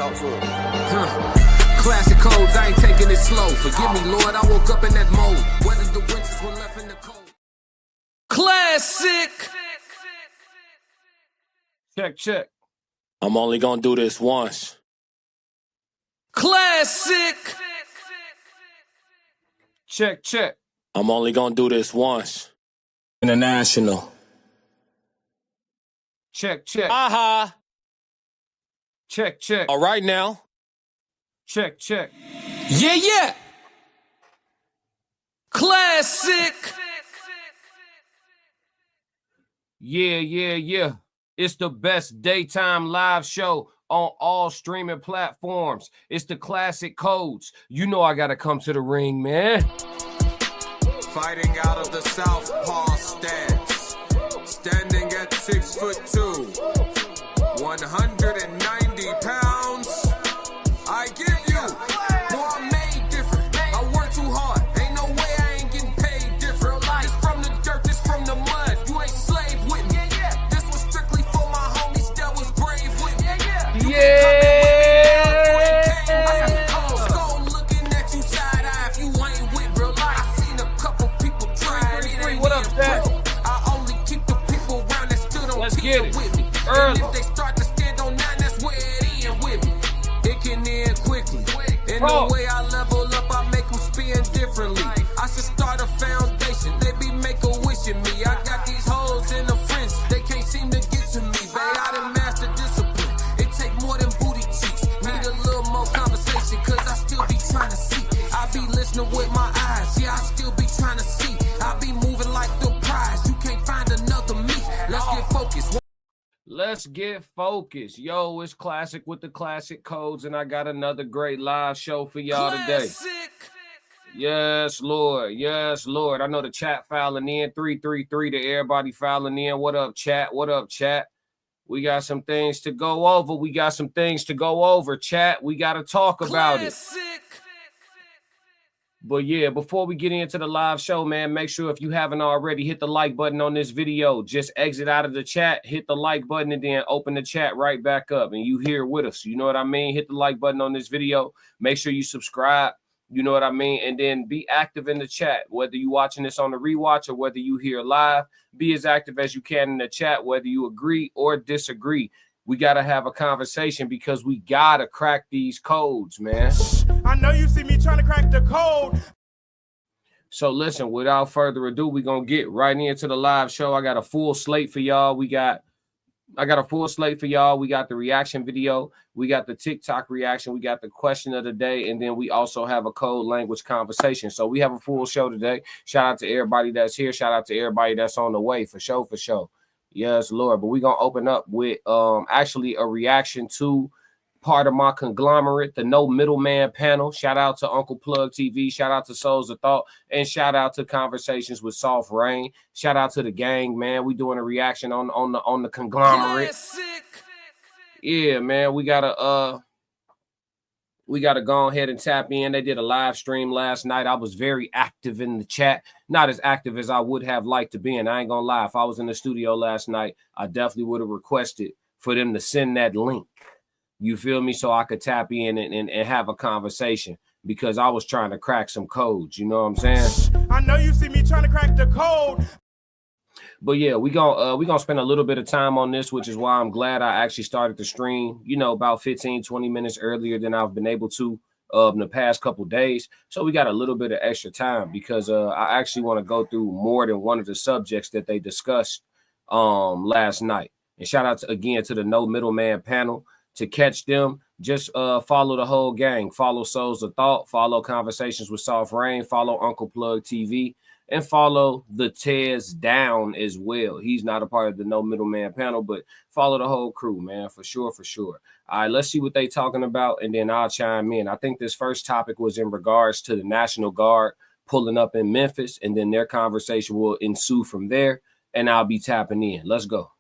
Talk to it. Classic codes, I ain't taking it slow. Forgive me, Lord, I woke up in that mode. Whether the winters were left in the cold. Classic. Check, check. I'm only gonna do this once. Classic. Check, check. I'm only gonna do this once. International. Check, check. Aha. Check, check. All right now. Check, check. Yeah. Classic. Yeah. It's the best daytime live show on all streaming platforms. It's the Classic Codes. You know I gotta come to the ring, man. Fighting out of the southpaw stance, standing at 6'2", 190 pounds. I give you, boy, I'm made different. I work too hard. Ain't no way I ain't getting paid different. This from the dirt, this from the mud. You ain't slave with me. This was strictly for my homies that was brave with me. Looking at you side eye if you ain't with real life. I seen a couple people try it. It ain't What up, Dad? I only keep the people around that stood on Let's 10 get it. with me. Early. And if they start to stand on 9, that's where it end with me. It can end quickly. And Oh. the way I level up, I make them spin differently. I should start a foundation. They be make-a-wishing me. I got these hoes in the fringe. They can't seem to get to me. Babe, I done mastered discipline. It take more than booty cheeks. Need a little more conversation, cause I still be trying to see. I be listening with my eyes. Yeah, I still be trying to see. I be moving like the prize. You can't find another me. Let's get focused. Let's get focused. Yo, it's Classic with the Classic Codes, and I got another great live show for y'all today. Yes, Lord. Yes, Lord. I know the chat filing in. 333 to everybody filing in. What up, chat? What up, chat? We got some things to go over. Chat. We got to talk about it. But yeah, before we get into the live show, man, make sure if you haven't already, hit the like button on this video. Just exit out of the chat, hit the like button, and then open the chat right back up. And you here with us. You know what I mean? Hit the like button on this video. Make sure you subscribe. You know what I mean? And then be active in the chat. Whether you watching this on the rewatch or whether you here live, be as active as you can in the chat, whether you agree or disagree. We got to have a conversation because we got to crack these codes, man. I know you see me trying to crack the code. So listen, without further ado, we're going to get right into the live show. I got a full slate for y'all. We got the reaction video. We got the TikTok reaction. We got the question of the day. And then we also have a code language conversation. So we have a full show today. Shout out to everybody that's here. Shout out to everybody that's on the way for sure. Yes, Lord. But we're going to open up with actually a reaction to part of my conglomerate, the No Middleman panel. Shout out to Uncle Plug TV. Shout out to Souls of Thought. And shout out to Conversations with Soft Rain. Shout out to the gang, man. We doing a reaction on the conglomerate. Classic. Yeah, man. We gotta go ahead and tap in. They did a live stream last night. I was very active in the chat. Not as active as I would have liked to be. And I ain't gonna lie. If I was in the studio last night, I definitely would have requested for them to send that link. You feel me? So I could tap in and have a conversation because I was trying to crack some codes. You know what I'm saying? I know you see me trying to crack the code. But yeah, we gonna spend a little bit of time on this, which is why I'm glad I actually started the stream, about 15-20 minutes earlier than I've been able to in the past couple days. So we got a little bit of extra time because I actually want to go through more than one of the subjects that they discussed last night. And shout out again to the No Middleman panel. To catch them, just follow the whole gang. Follow Souls of Thought. Follow Conversations with Soft Rain. Follow Uncle Plug TV. And follow the Tez Down as well. He's not a part of the No Middleman panel, but follow the whole crew, man, for sure. All right, let's see what they talking about, and then I'll chime in. I think this first topic was in regards to the National Guard pulling up in Memphis, and then their conversation will ensue from there, and I'll be tapping in. Let's go.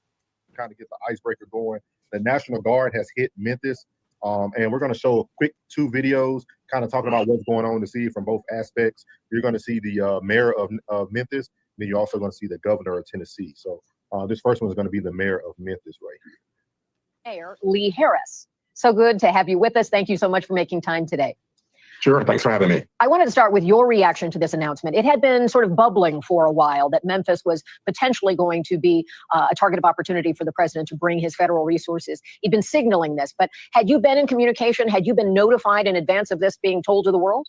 Kind of get the icebreaker going. The National Guard has hit Memphis, and we're going to show a quick 2 videos kind of talking about what's going on to see from both aspects. You're going to see the mayor of Memphis, then you're also going to see the governor of Tennessee. So this first one is going to be the mayor of Memphis right here. Mayor Lee Harris. So good to have you with us. Thank you so much for making time today. Sure. Thanks for having me. I wanted to start with your reaction to this announcement. It had been sort of bubbling for a while that Memphis was potentially going to be a target of opportunity for the president to bring his federal resources. He'd been signaling this, but had you been in communication? Had you been notified in advance of this being told to the world?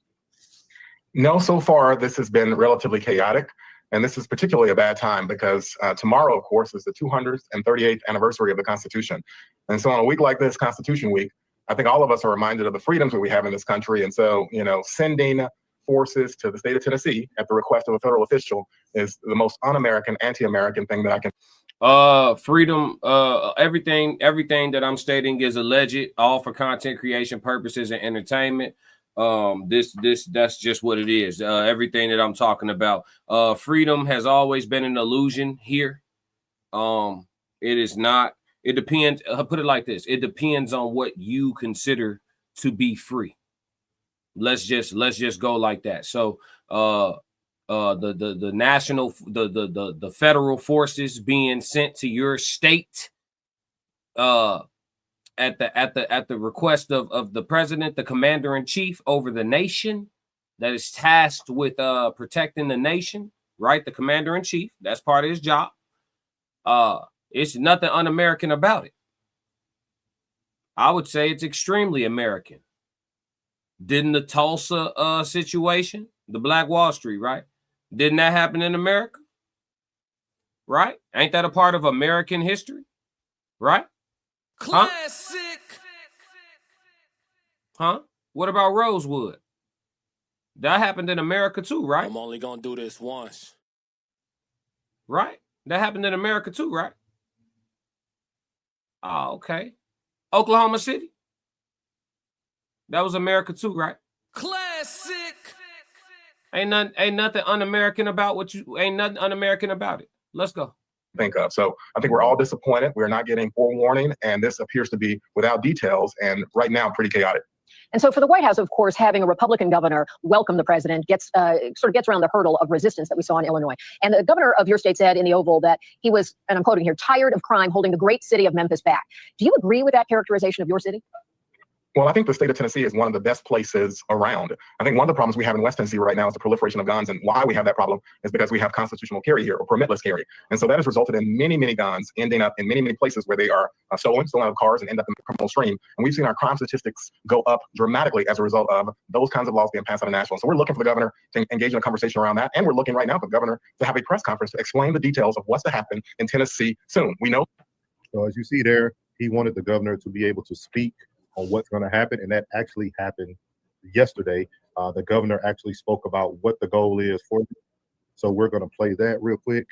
No, so far, this has been relatively chaotic. And this is particularly a bad time because tomorrow, of course, is the 238th anniversary of the Constitution. And so on a week like this, Constitution Week, I think all of us are reminded of the freedoms that we have in this country. And so, sending forces to the state of Tennessee at the request of a federal official is the most un-American, anti-American thing that I can. Freedom, everything that I'm stating is alleged, all for content creation purposes and entertainment. That's just what it is. Everything that I'm talking about. Freedom has always been an illusion here. It is not. It depends. Put it like this: it depends on what you consider to be free. Let's just go like that. So, the national, the federal forces being sent to your state, at the request of the president, the commander in chief over the nation, that is tasked with protecting the nation. Right, the commander in chief. That's part of his job. It's nothing un-American about it. I would say it's extremely American. Didn't the Tulsa situation, the Black Wall Street, right? Didn't that happen in America? Right? Ain't that a part of American history? Right? Classic. Huh? What about Rosewood? That happened in America too, right? I'm only gonna do this once. Right? That happened in America too, right? Oh, okay. Oklahoma City. That was America too, right? Classic. Ain't nothing un-American about ain't nothing un-American about it. Let's go. Think of. So I think we're all disappointed. We're not getting forewarning, and this appears to be without details, and right now pretty chaotic. And so for the White House, of course, having a Republican governor welcome the president gets around the hurdle of resistance that we saw in Illinois. And the governor of your state said in the Oval that he was, and I'm quoting here, tired of crime holding the great city of Memphis back. Do you agree with that characterization of your city? Well, I think the state of Tennessee is one of the best places around. I think one of the problems we have in West Tennessee right now is the proliferation of guns. And why we have that problem is because we have constitutional carry here, or permitless carry. And so that has resulted in many, many guns ending up in many, many places where they are stolen out of cars and end up in the criminal stream. And we've seen our crime statistics go up dramatically as a result of those kinds of laws being passed out of Nashville. So we're looking for the governor to engage in a conversation around that. And we're looking right now for the governor to have a press conference to explain the details of what's to happen in Tennessee soon. We know. So as you see there, he wanted the governor to be able to speak on what's going to happen, and that actually happened yesterday. The governor actually spoke about what the goal is for you. So we're going to play that real quick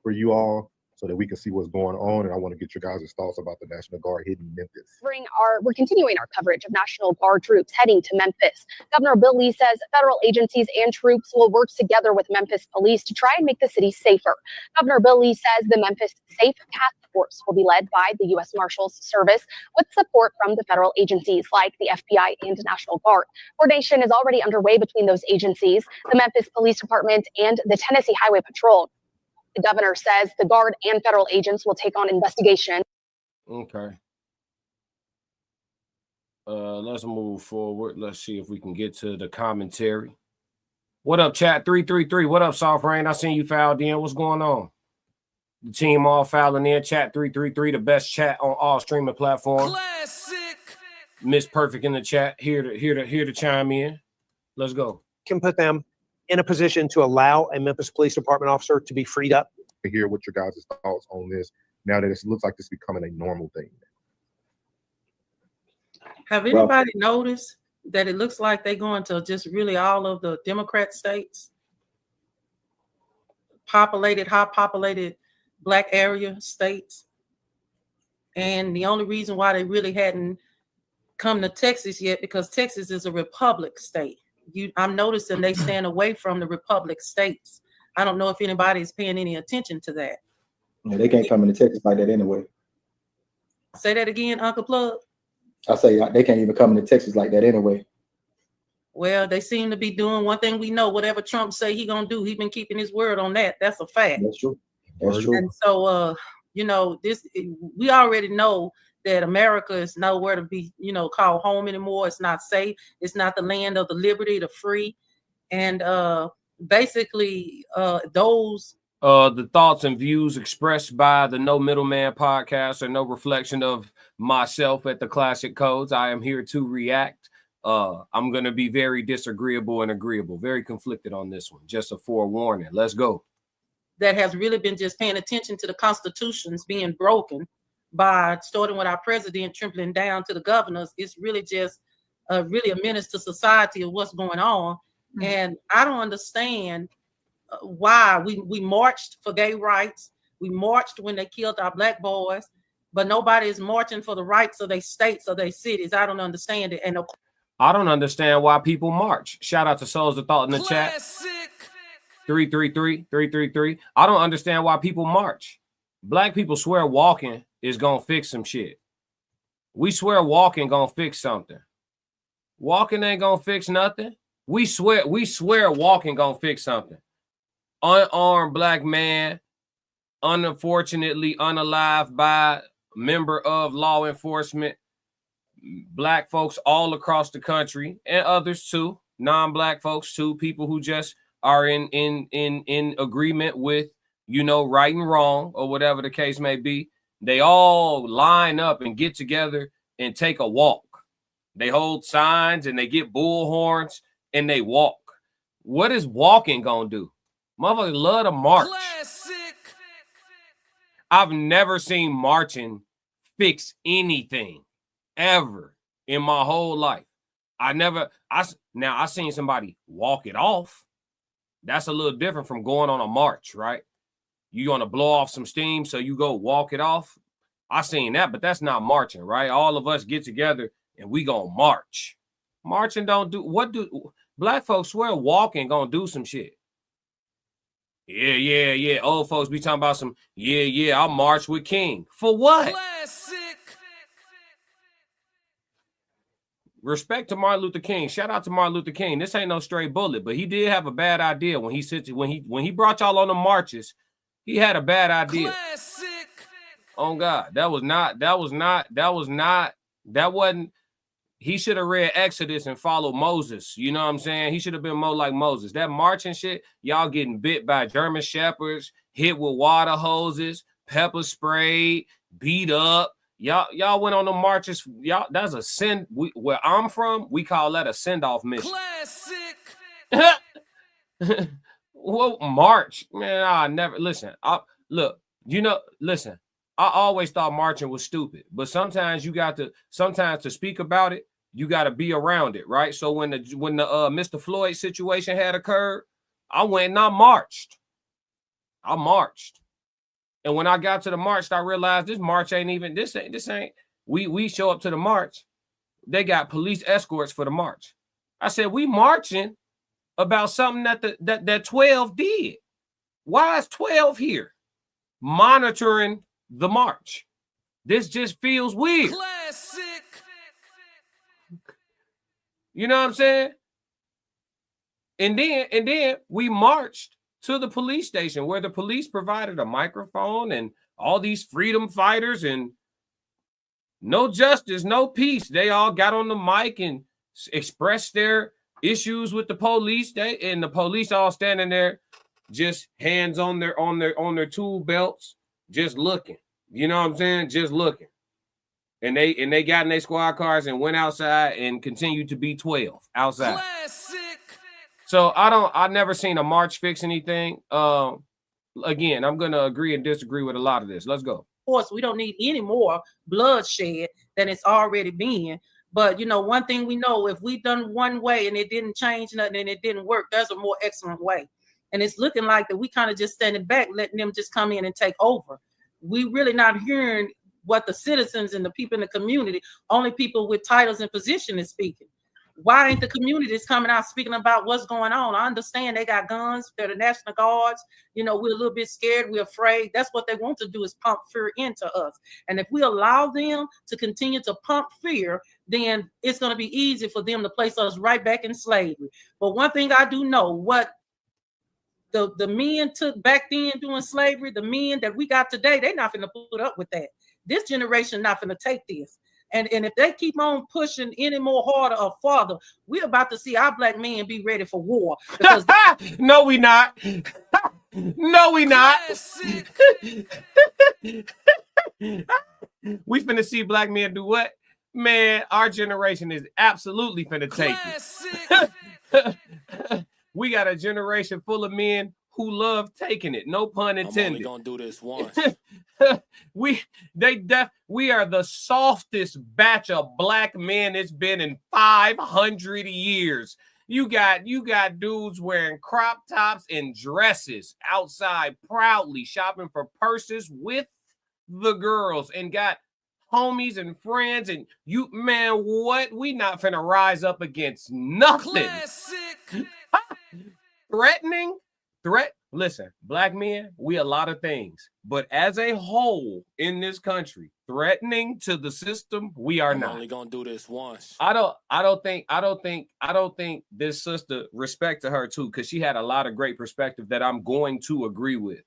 for you all so that we can see what's going on. And I want to get your guys' thoughts about the National Guard hitting Memphis. We're continuing our coverage of National Guard troops heading to Memphis. Governor Bill Lee says federal agencies and troops will work together with Memphis police to try and make the city safer. Governor Bill Lee says the Memphis Safe Task Force will be led by the U.S. Marshals Service with support from the federal agencies like the FBI and National Guard. Coordination is already underway between those agencies, the Memphis Police Department, and the Tennessee Highway Patrol. The governor says the Guard and federal agents will take on investigation. Okay. Let's move forward. Let's see if we can get to the commentary. What up, chat 333? What up, Soft Rain? I seen you filed in. What's going on? The team all filing in. Chat 333, the best chat on all streaming platforms. Classic. Miss Perfect in the chat. Here to chime in. Let's go. Can put them in a position to allow a Memphis Police Department officer to be freed up. To hear what your guys' thoughts on this now that it looks like it's becoming a normal thing. Have anybody noticed that it looks like they're going to just really all of the Democrat states, high populated Black area states? And the only reason why they really hadn't come to Texas yet, because Texas is a republic state. I'm noticing they stand away from the republic states. I don't know if anybody's paying any attention to that. Yeah, they can't come into Texas like that anyway. Say that again, Uncle Plug. I say they can't even come into Texas like that anyway. Well, they seem to be doing one thing we know. Whatever Trump say he gonna do, he been keeping his word on that. That's a fact. That's true. That's true. And so, this we already know that America is nowhere to be, called home anymore. It's not safe. It's not the land of the liberty, the free. And basically those the thoughts and views expressed by the No Middleman podcast are no reflection of myself at the Classic Codes. I am here to react. I'm going to be very disagreeable and agreeable, very conflicted on this one. Just a forewarning. Let's go. That has really been just paying attention to the constitutions being broken by starting with our president tripling down to the governors. It's really just really a menace to society of what's going on. Mm-hmm. And I don't understand why we marched for gay rights. We marched when they killed our black boys, but nobody is marching for the rights of their states or their cities. I don't understand it. And I don't understand why people march. Shout out to Souls of Thought in the chat. 333. I don't understand why people march. Black people swear walking is gonna fix some shit. We swear walking gonna fix something. Walking ain't gonna fix nothing. We swear walking gonna fix something. Unarmed black man, unfortunately unalived by member of law enforcement, black folks all across the country, and others too, non-black folks too, people who just are in agreement with, right and wrong, or whatever the case may be. They all line up and get together and take a walk. They hold signs and they get bullhorns and they walk. What is walking gonna do? Motherfuckers love to march. Classic. I've never seen marching fix anything ever in my whole life. I seen somebody walk it off. That's a little different from going on a march, right? You're going to blow off some steam, so you go walk it off. I seen that, but that's not marching, right? All of us get together and we gonna march. Marching don't do, what do, black folks swear walking gonna do some shit. Yeah. Old folks be talking about some, I'll march with King. For what? Classic. Respect to Martin Luther King. Shout out to Martin Luther King. This ain't no stray bullet, but he did have a bad idea when he brought y'all on the marches. He had a bad idea. Classic. Oh God, that wasn't. He should have read Exodus and followed Moses. You know what I'm saying? He should have been more like Moses. That marching shit, y'all getting bit by German shepherds, hit with water hoses, pepper sprayed, beat up. Y'all went on the marches. Y'all, that's a send. Where I'm from, we call that a send-off mission. Classic. Well, march, man. I never listen. Listen. I always thought marching was stupid, but sometimes to speak about it, you got to be around it, right? So when the Mr. Floyd situation had occurred, I went and I marched. And when I got to the march, I realized this march ain't even, this ain't, we show up to the march. They got police escorts for the march. I said, we marching about something that 12 did. Why is 12 here monitoring the march? This just feels weird. Classic. You know what I'm saying? And then we marched to the police station where the police provided a microphone and all these freedom fighters, and no justice, no peace. They all got on the mic and expressed their issues with the police. And the police all standing there, just hands on their tool belts, just looking. You know what I'm saying? Just looking. And they got in their squad cars and went outside and continued to be 12 outside. Classic. So I never seen a march fix anything. Again, I'm gonna agree and disagree with a lot of this. Let's go. Of course, we don't need any more bloodshed than it's already been. But one thing we know, if we done one way and it didn't change nothing and it didn't work, there's a more excellent way. And it's looking like that we kind of just standing back, letting them just come in and take over. We really not hearing what the citizens and the people in the community, only people with titles and position is speaking. Why ain't the communities coming out speaking about what's going on? I understand they got guns, they're the National Guards. We're a little bit scared, we're afraid. That's what they want to do, is pump fear into us. And if we allow them to continue to pump fear, then it's going to be easy for them to place us right back in slavery. But one thing I do know, what the men took back then doing slavery, the men that we got today, they're not going to put up with that. This generation not going to take this. And if they keep on pushing any more harder or farther, we're about to see our black men be ready for war. Because no, we not. No, we not. We finna see black men do what? Man, our generation is absolutely finna take it. We got a generation full of men who love taking it. No pun intended. I'm only gonna do this once. We are the softest batch of black men it's been in 500 years. You got dudes wearing crop tops and dresses outside proudly shopping for purses with the girls and got homies and friends and you, man, what? We not finna rise up against nothing. Listen, black men, we a lot of things, but as a whole in this country, threatening to the system, we are not. I'm only gonna do this once. I don't think this sister, respect to her too, because she had a lot of great perspective that I'm going to agree with.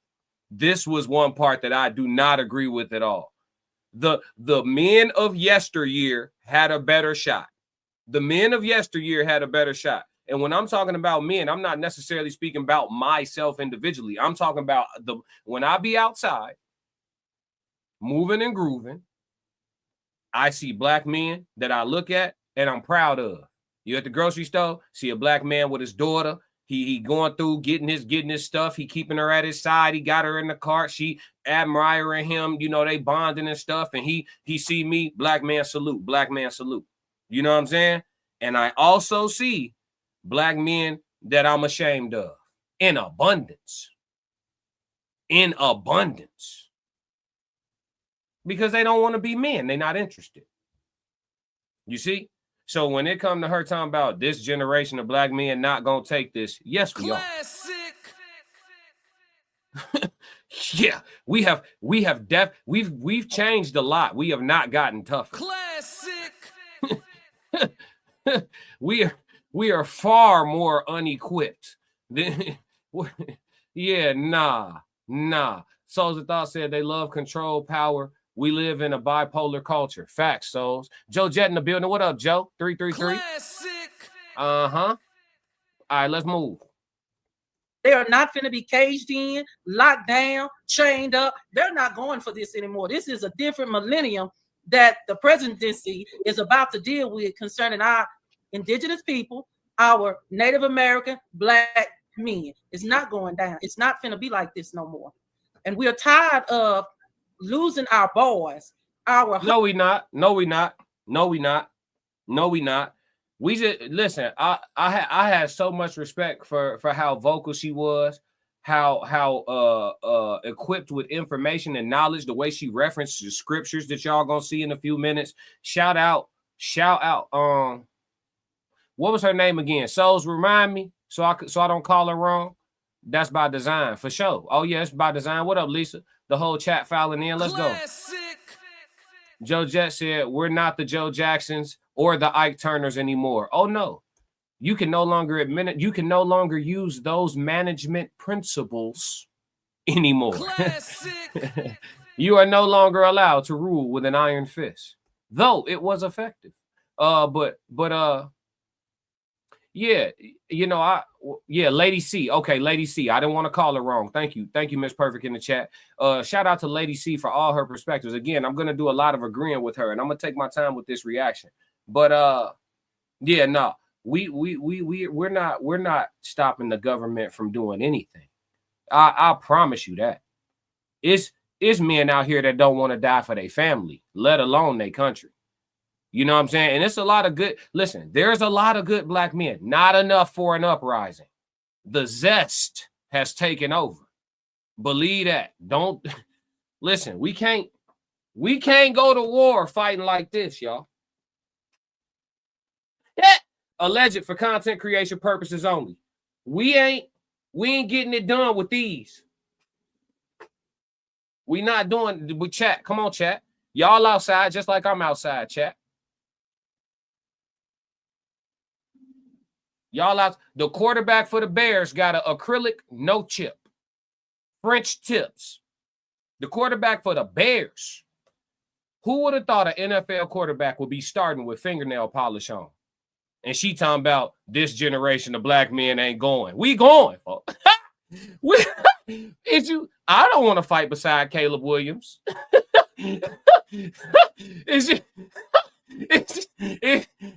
This was one part that I do not agree with at all. The men of yesteryear had a better shot. The men of yesteryear had a better shot. And when I'm talking about men, I'm not necessarily speaking about myself individually. I'm talking about when I be outside, moving and grooving, I see black men that I look at and I'm proud of. You at the grocery store, see a black man with his daughter. He going through getting his stuff. He keeping her at his side. He got her in the cart. She admiring him. You know, they bonding and stuff. And he see me, black man salute, black man salute. You know what I'm saying? And I also see black men that I'm ashamed of in abundance. In abundance. Because they don't want to be men. They're not interested. You see? So when it come to her talking about this generation of black men not going to take this, yes, we are. Yeah, we've changed a lot. We have not gotten tougher. We are far more unequipped. Yeah, nah. Souls of Thought said they love control, power. We live in a bipolar culture. Facts, Souls. Joe Jet in the building. What up, Joe? 333. All right, let's move. they are not going to be caged in, locked down, chained up. They're not going for this anymore. This is a different millennium that the presidency is about to deal with concerning our indigenous people, our Native American black men. It's not going down. It's not going to be like this no more. And we are tired of losing our boys. No, we not. We just listen. I had so much respect for how vocal she was, how equipped with information and knowledge, the way she referenced the scriptures that y'all gonna see in a few minutes. Shout out. What was her name again? Souls, remind me so I don't call her wrong. That's by design for sure. Oh yeah, it's by design. What up, Lisa? The whole chat filing in. Let's go. Joe Jet said, we're not the Joe Jacksons or the Ike Turners anymore. Oh, no. You can no longer admit it. You can no longer use those management principles anymore. You are no longer allowed to rule with an iron fist, though it was effective. Yeah, Lady C. Okay, Lady C. I didn't want to call her wrong. Thank you, Miss Perfect in the chat. Shout out to Lady C for all her perspectives. Again, I'm gonna do a lot of agreeing with her, and I'm gonna take my time with this reaction. But we're not stopping the government from doing anything. I promise you that. It's men out here that don't want to die for their family, let alone their country. You know what I'm saying? And it's a lot of good. Listen, there's a lot of good black men. Not enough for an uprising. The zest has taken over. Believe that. Don't listen. We can't go to war fighting like this, y'all. Alleged for content creation purposes only. We ain't getting it done with these. We not doing with chat. Come on, chat. Y'all outside just like I'm outside, chat. Y'all out. The quarterback for the Bears got an acrylic no chip. French tips. The quarterback for the Bears Who would have thought an NFL quarterback would be starting with fingernail polish on? And she talking about this generation of black men ain't going. We going, folks. I don't want to fight beside Caleb Williams. Is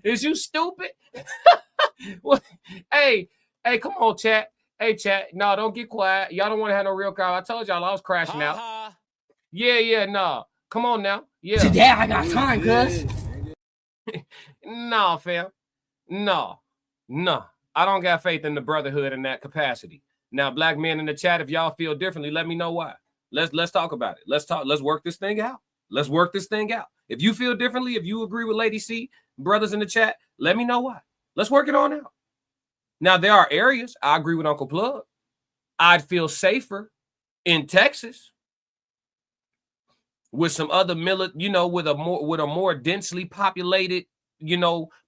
you stupid? Hey, come on, chat. Hey, chat. No, don't get quiet. Y'all don't want to have no real crowd. I told y'all I was crashing out. Yeah, no. Come on now. Yeah. Today I got time, cuz. No, fam. No. I don't got faith in the brotherhood in that capacity. Now, black men in the chat, if y'all feel differently, let me know why. Let's talk about it. Let's work this thing out. If you feel differently, if you agree with Lady C, brothers in the chat, let me know why. Let's work it on out. Now, there are areas, I agree with Uncle Plug, I'd feel safer in Texas with some other with a more densely populated,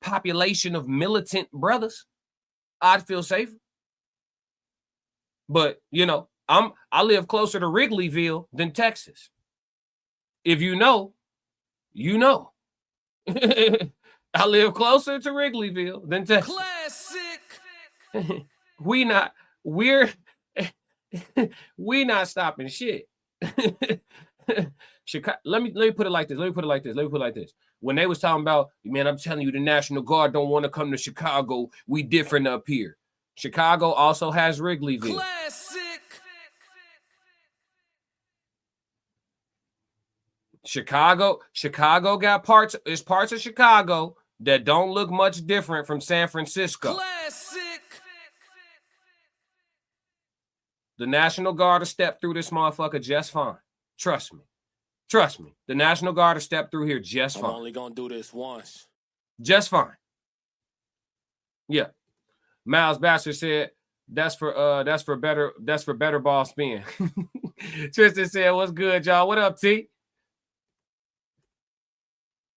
population of militant brothers. I'd feel safer. But, I live closer to Wrigleyville than Texas. If you know, you know. I live closer to Wrigleyville than Texas. Classic. we not stopping shit. Chicago, let me put it like this. When they was talking about, man, I'm telling you, the National Guard don't want to come to Chicago. We different up here. Chicago also has Wrigleyville. Classic. Chicago got parts of Chicago that don't look much different from San Francisco. Classic. The National Guard will step through this motherfucker just fine. Trust me. The National Guard will step through here just fine. I'm only gonna do this once. Just fine. Yeah. Miles Bastard said that's for better ball spin. Tristan said, what's good, y'all? What up, T?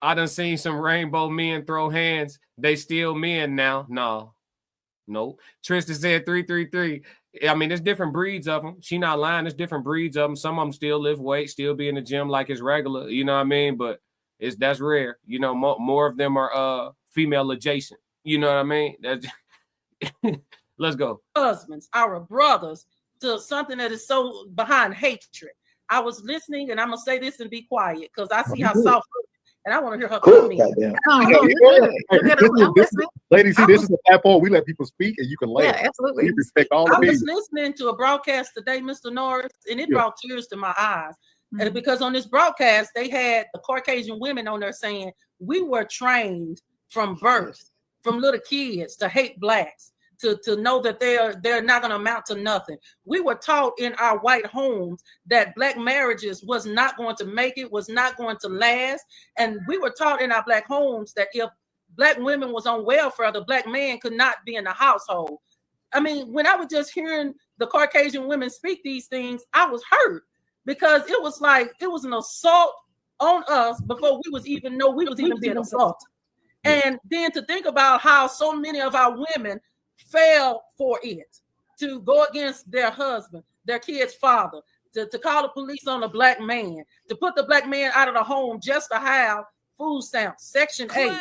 I done seen some rainbow men throw hands. They still men now. No. Tristan said 333. I mean, there's different breeds of them. She not lying. There's different breeds of them. Some of them still lift weight, still be in the gym like it's regular. You know what I mean? But that's rare. More of them are female adjacent. You know what I mean? That's let's go. Husbands, our brothers, to something that is so behind hatred. I was listening, and I'm gonna say this and be quiet because I see how soft. And I want to hear her comment. Lady C, this is a platform. We let people speak, and you can laugh. Yeah, absolutely. We respect all the I was people. listening to a broadcast today, Mr. Norris, and it brought tears to my eyes. And because on this broadcast, they had the Caucasian women on there saying, we were trained from birth, from little kids, to hate blacks, to know that they're not going to amount to nothing. We were taught in our white homes that black marriages was not going to make it, was not going to last. And we were taught in our black homes that if black women was on welfare, the black man could not be in the household. I mean, when I was just hearing the Caucasian women speak these things, I was hurt because it was like it was an assault on us before we was even know we was even being assaulted. And then to think about how so many of our women fell for it, to go against their husband, their kid's father, to call the police on a black man, to put the black man out of the home just to have food stamps, Section 8,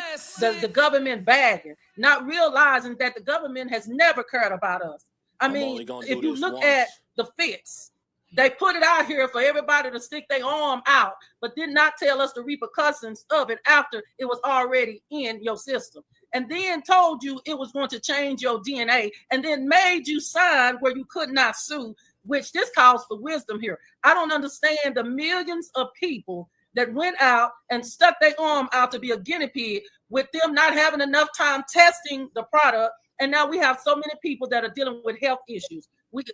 the government bagging, not realizing that the government has never cared about us. I mean, if you look at the fix, they put it out here for everybody to stick their arm out, but did not tell us the repercussions of it after it was already in your system. And then told you it was going to change your DNA, and then made you sign where you could not sue, which this calls for wisdom here. I don't understand the millions of people that went out and stuck their arm out to be a guinea pig with them not having enough time testing the product. And now we have so many people that are dealing with health issues.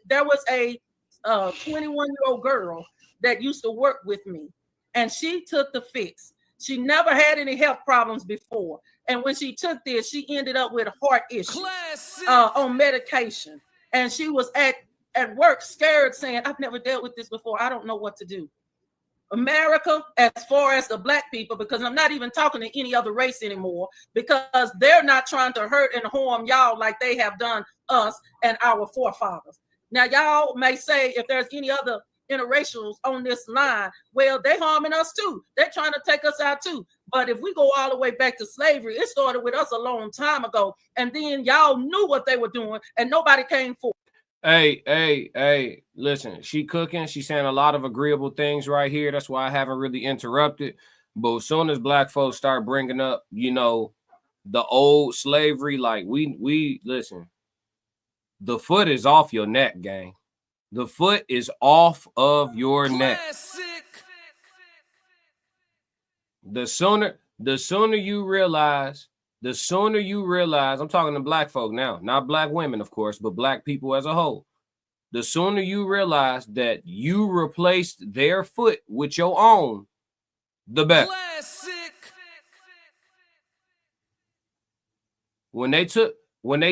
There was a 21-year-old girl that used to work with me, and she took the fix. She never had any health problems before. And when she took this, she ended up with heart issues on medication. And she was at work scared, saying, I've never dealt with this before. I don't know what to do. America, as far as the black people, because I'm not even talking to any other race anymore, because they're not trying to hurt and harm y'all like they have done us and our forefathers. Now, y'all may say if there's any other interracials on this line. Well, they harming us too. They're trying to take us out too. But if we go all the way back to slavery, it started with us a long time ago. And then y'all knew what they were doing and nobody came forward. Hey, listen, she cooking. She's saying a lot of agreeable things right here. That's why I haven't really interrupted. But as soon as black folks start bringing up, you know, the old slavery, like we listen, the foot is off your neck, gang. The foot is off of your neck. The sooner you realize, I'm talking to black folk now, not black women, of course, but black people as a whole. The sooner you realize that you replaced their foot with your own, the better. When they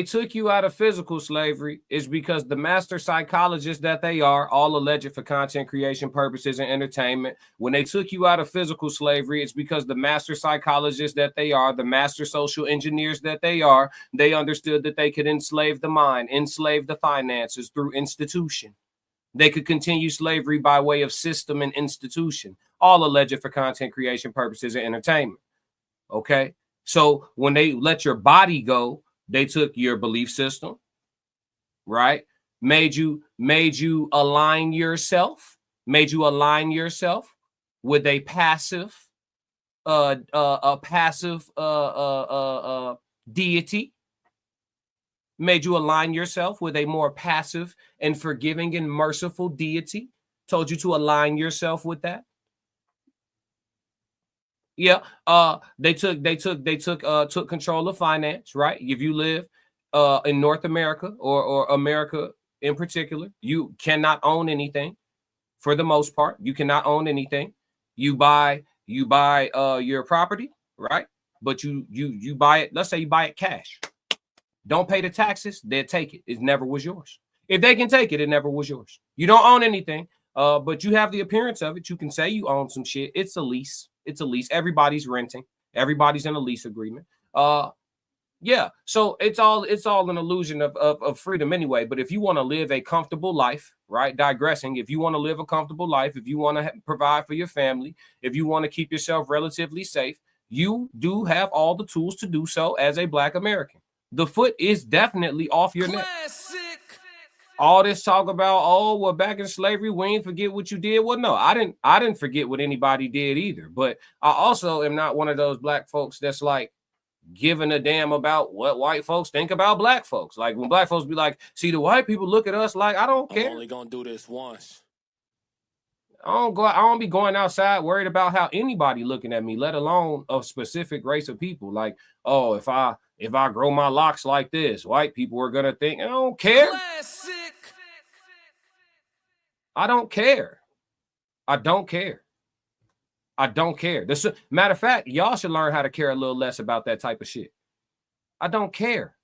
took you out of physical slavery, it's because the master psychologists that they are, all alleged for content creation purposes and entertainment. When they took you out of physical slavery, it's because the master psychologists that they are, the master social engineers that they are, they understood that they could enslave the mind, enslave the finances through institution. They could continue slavery by way of system and institution, all alleged for content creation purposes and entertainment. Okay? So when they let your body go, they took your belief system, right? Made you align yourself with a passive deity. Made you align yourself with a more passive and forgiving and merciful deity. Told you to align yourself with that. Yeah, they took control of finance, right? If you live in North America or America in particular, you cannot own anything. For the most part, you cannot own anything. You buy your property, right? But you buy it. Let's say you buy it cash. Don't pay the taxes. They'll take it. It never was yours. If they can take it, it never was yours. You don't own anything, but you have the appearance of it. You can say you own some shit. It's a lease. It's a lease. Everybody's renting. Everybody's in a lease agreement. Yeah. So it's all an illusion of freedom anyway. But if you want to live a comfortable life, right? Digressing. If you want to live a comfortable life, if you want to provide for your family, if you want to keep yourself relatively safe, you do have all the tools to do so as a Black American. The foot is definitely off your neck. All this talk about, oh, well, back in slavery, we ain't forget what you did. Well, no, I didn't forget what anybody did either. But I also am not one of those Black folks that's like giving a damn about what white folks think about Black folks. Like when Black folks be like, see, the white people look at us like, I don't care. I'm only gonna do this once. I don't be going outside worried about how anybody looking at me, let alone a specific race of people. Like, oh, if I grow my locks like this, white people are gonna think, I don't care. I don't care. I don't care. I don't care. Matter of fact, y'all should learn how to care a little less about that type of shit. I don't care.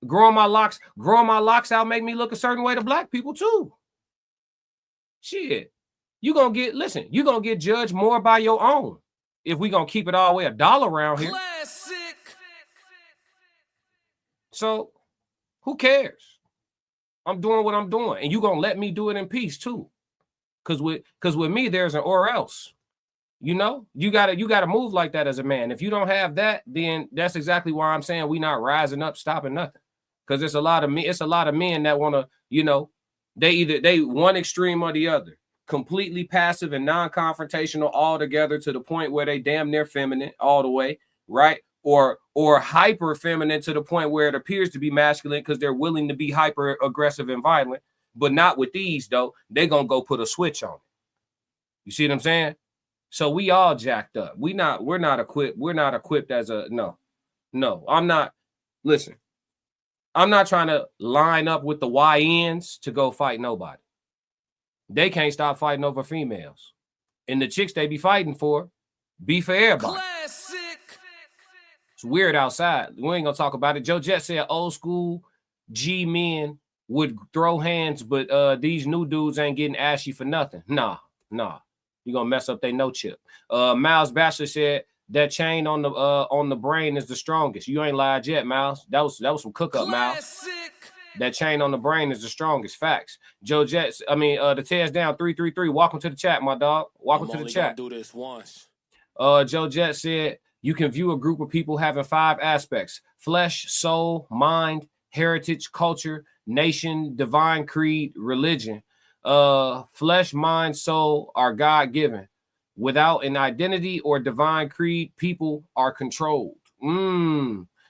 Growing my locks out make me look a certain way to Black people too. Shit. You're gonna get judged more by your own if we gonna keep it all the way $1 around here. So who cares? I'm doing what I'm doing, and you gonna let me do it in peace too. Cause with me, there's an or else. You know, you gotta move like that as a man. If you don't have that, then that's exactly why I'm saying we not rising up, stopping nothing. Cause it's a lot of men that wanna, you know, they one extreme or the other, completely passive and non-confrontational altogether to the point where they damn near feminine all the way, right? Or hyper feminine to the point where it appears to be masculine because they're willing to be hyper aggressive and violent, but not with these though. They're gonna go put a switch on it. You see what I'm saying? So we all jacked up. We're not equipped. We're not equipped as a no. I'm not. Listen, I'm not trying to line up with the YNs to go fight nobody. They can't stop fighting over females, and the chicks they be fighting for be for everybody. It's weird outside. We ain't gonna talk about it. Joe Jet said old school G men would throw hands, but these new dudes ain't getting ashy for nothing. Nah. You gonna mess up they no chip. Miles Bachelor said that chain on the brain is the strongest. You ain't lied yet, Miles. That was some cook up, Miles. That chain on the brain is the strongest. Facts. Joe Jets, the Tez down 333. Welcome to the chat, my dog. Welcome to the chat. Do this once. Joe Jet said you can view a group of people having 5 aspects: flesh, soul, mind, heritage, culture, nation, divine creed, religion. Flesh, mind, soul are God-given. Without an identity or divine creed, people are controlled.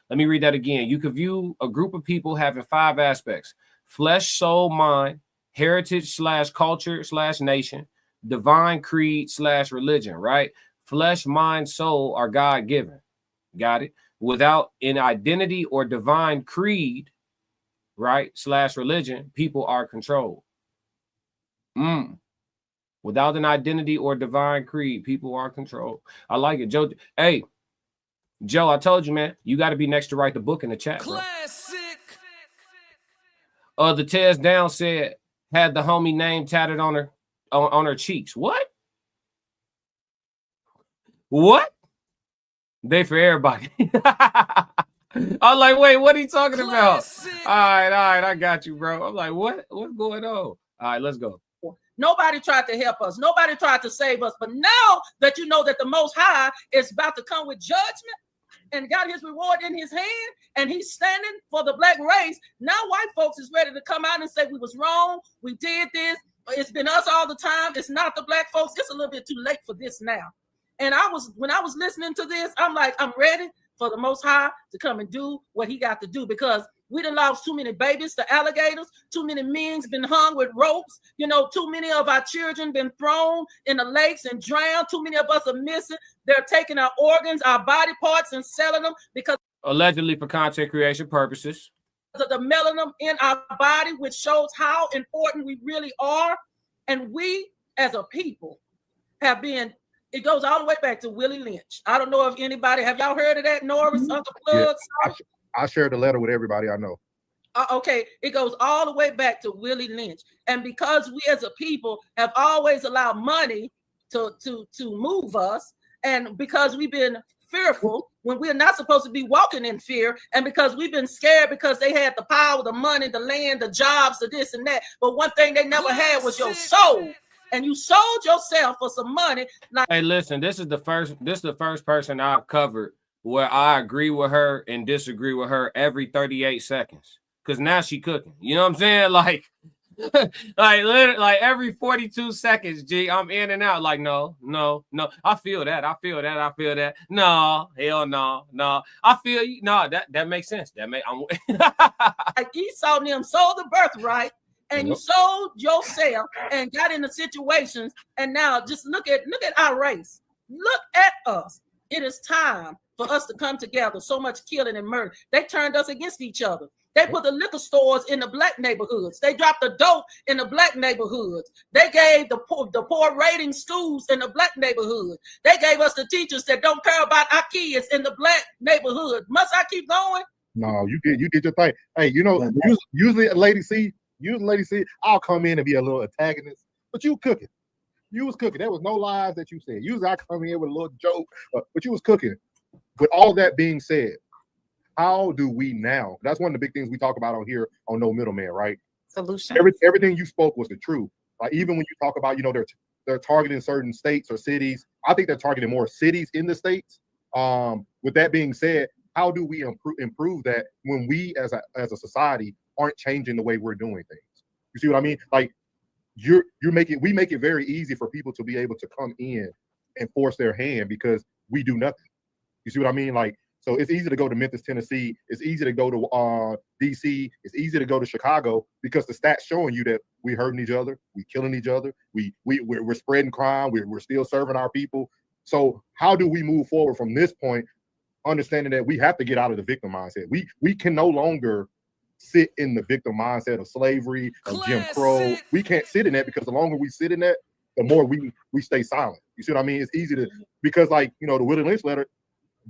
Let me read that again. You can view a group of people having 5 aspects: flesh, soul, mind, heritage / culture / nation, divine creed / religion, right? Flesh, mind, soul are God-given. Got it? Without an identity or divine creed, right, / religion, people are controlled. Without an identity or divine creed, people are controlled. I like it. Joe, hey, Joe, I told you, man, you got to be next to write the book in the chat, bro. Classic. The Tez down said, had the homie name tatted on her cheeks. What? What? They for everybody. I'm like, wait, what are you talking about? All right, I got you, bro. I'm like, what's going on? All right, let's go. Nobody tried to help us. Nobody tried to save us. But now that you know that the Most High is about to come with judgment and got his reward in his hand, and he's standing for the black race, now white folks is ready to come out and say we was wrong. We did this. It's been us all the time. It's not the black folks. It's a little bit too late for this now. And when I was listening to this, I'm like, I'm ready for the Most High to come and do what he got to do, because we done lost too many babies to alligators. Too many men's been hung with ropes. Too many of our children been thrown in the lakes and drowned. Too many of us are missing. They're taking our organs, our body parts, and selling them because allegedly for content creation purposes. Of the melanin in our body, which shows how important we really are. And we, as a people, have been. It goes all the way back to Willie Lynch. I don't know if anybody have y'all heard of that, Norris, Uncle Plug. Yeah, I shared the letter with everybody I know. Okay, it goes all the way back to Willie Lynch, and because we as a people have always allowed money to move us, and because we've been fearful when we're not supposed to be walking in fear, and because we've been scared because they had the power, the money, the land, the jobs, the this and that, but one thing they never had was your soul. And you sold yourself for some money. Hey, listen, this is the first person I've covered where I agree with her and disagree with her every 38 seconds. Because now she cooking. You know what I'm saying? Like every 42 seconds, G, I'm in and out. Like, no. I feel that. No, hell no. I feel you. No, that makes sense. Like Esau and them sold the birthright. And you sold yourself and got into situations, and now just look at our race. Look at us. It is time for us to come together. So much killing and murder. They turned us against each other. They put the liquor stores in the black neighborhoods. They dropped the dope in the black neighborhoods. They gave the poor rating schools in the black neighborhood. They gave us the teachers that don't care about our kids in the black neighborhood. Must I keep going? No, you did your thing. Hey, usually Lady C, I'll come in and be a little antagonist, but you cooking. You was cooking. There was no lies that you said. Usually I come in with a little joke, but you was cooking. With all that being said, how do we now? That's one of the big things we talk about on here on No Middleman, right? Solution. Everything you spoke was the truth. Like even when you talk about, they're targeting certain states or cities. I think they're targeting more cities in the states. With that being said, how do we improve that when we as a society aren't changing the way we're doing things? You see what I mean? Like we make it very easy for people to be able to come in and force their hand because we do nothing. You see what I mean? Like, so it's easy to go to Memphis, Tennessee. It's easy to go to DC. It's easy to go to Chicago because the stats showing you that we hurting each other, we killing each other, we're spreading crime, we're still serving our people. So how do we move forward from this point, understanding that we have to get out of the victim mindset? We can no longer sit in the victim mindset of slavery, of Jim Crow. We can't sit in that because the longer we sit in that, the more we stay silent. You see what I mean? It's easy to, because the Willie Lynch letter,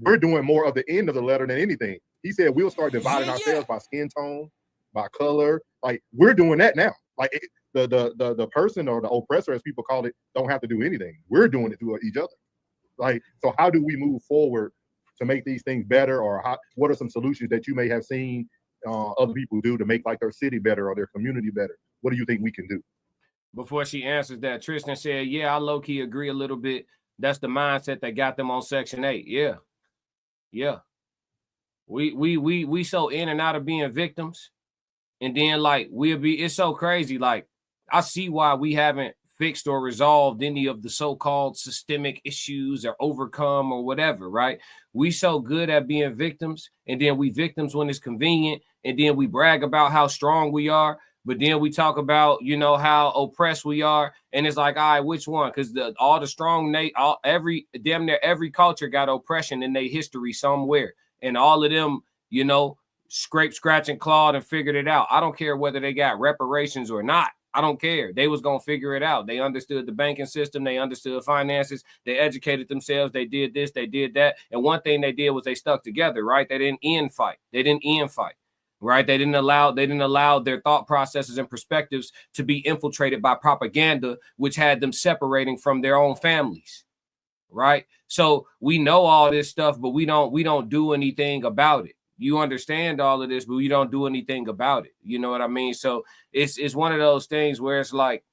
we're doing more of the end of the letter than anything. He said we'll start dividing ourselves by skin tone, by color. Like we're doing that now. Like the person or the oppressor, as people call it, don't have to do anything. We're doing it to each other. Like, so how do we move forward to make these things better, or what are some solutions that you may have seen other people do to make like their city better or their community better? What do you think we can do? Before she answers that, Tristan said, yeah, I low-key agree a little bit. That's the mindset that got them on Section 8. Yeah. Yeah. We so in and out of being victims. And then like it's so crazy. Like I see why we haven't fixed or resolved any of the so-called systemic issues or overcome or whatever, right? We so good at being victims, and then we victims when it's convenient, and then we brag about how strong we are, but then we talk about, you know, how oppressed we are, and it's like, all right, which one? Because all the strong, damn near every culture got oppression in their history somewhere, and all of them, you know, scrape, scratch, and clawed and figured it out. I don't care whether they got reparations or not. I don't care. They was going to figure it out. They understood the banking system. They understood finances. They educated themselves. They did this. They did that. And one thing they did was they stuck together, right? They didn't infight. Right? They didn't allow their thought processes and perspectives to be infiltrated by propaganda, which had them separating from their own families. Right? So we know all this stuff, but we don't do anything about it. You understand all of this, but we don't do anything about it. You know what I mean? So it's one of those things where it's like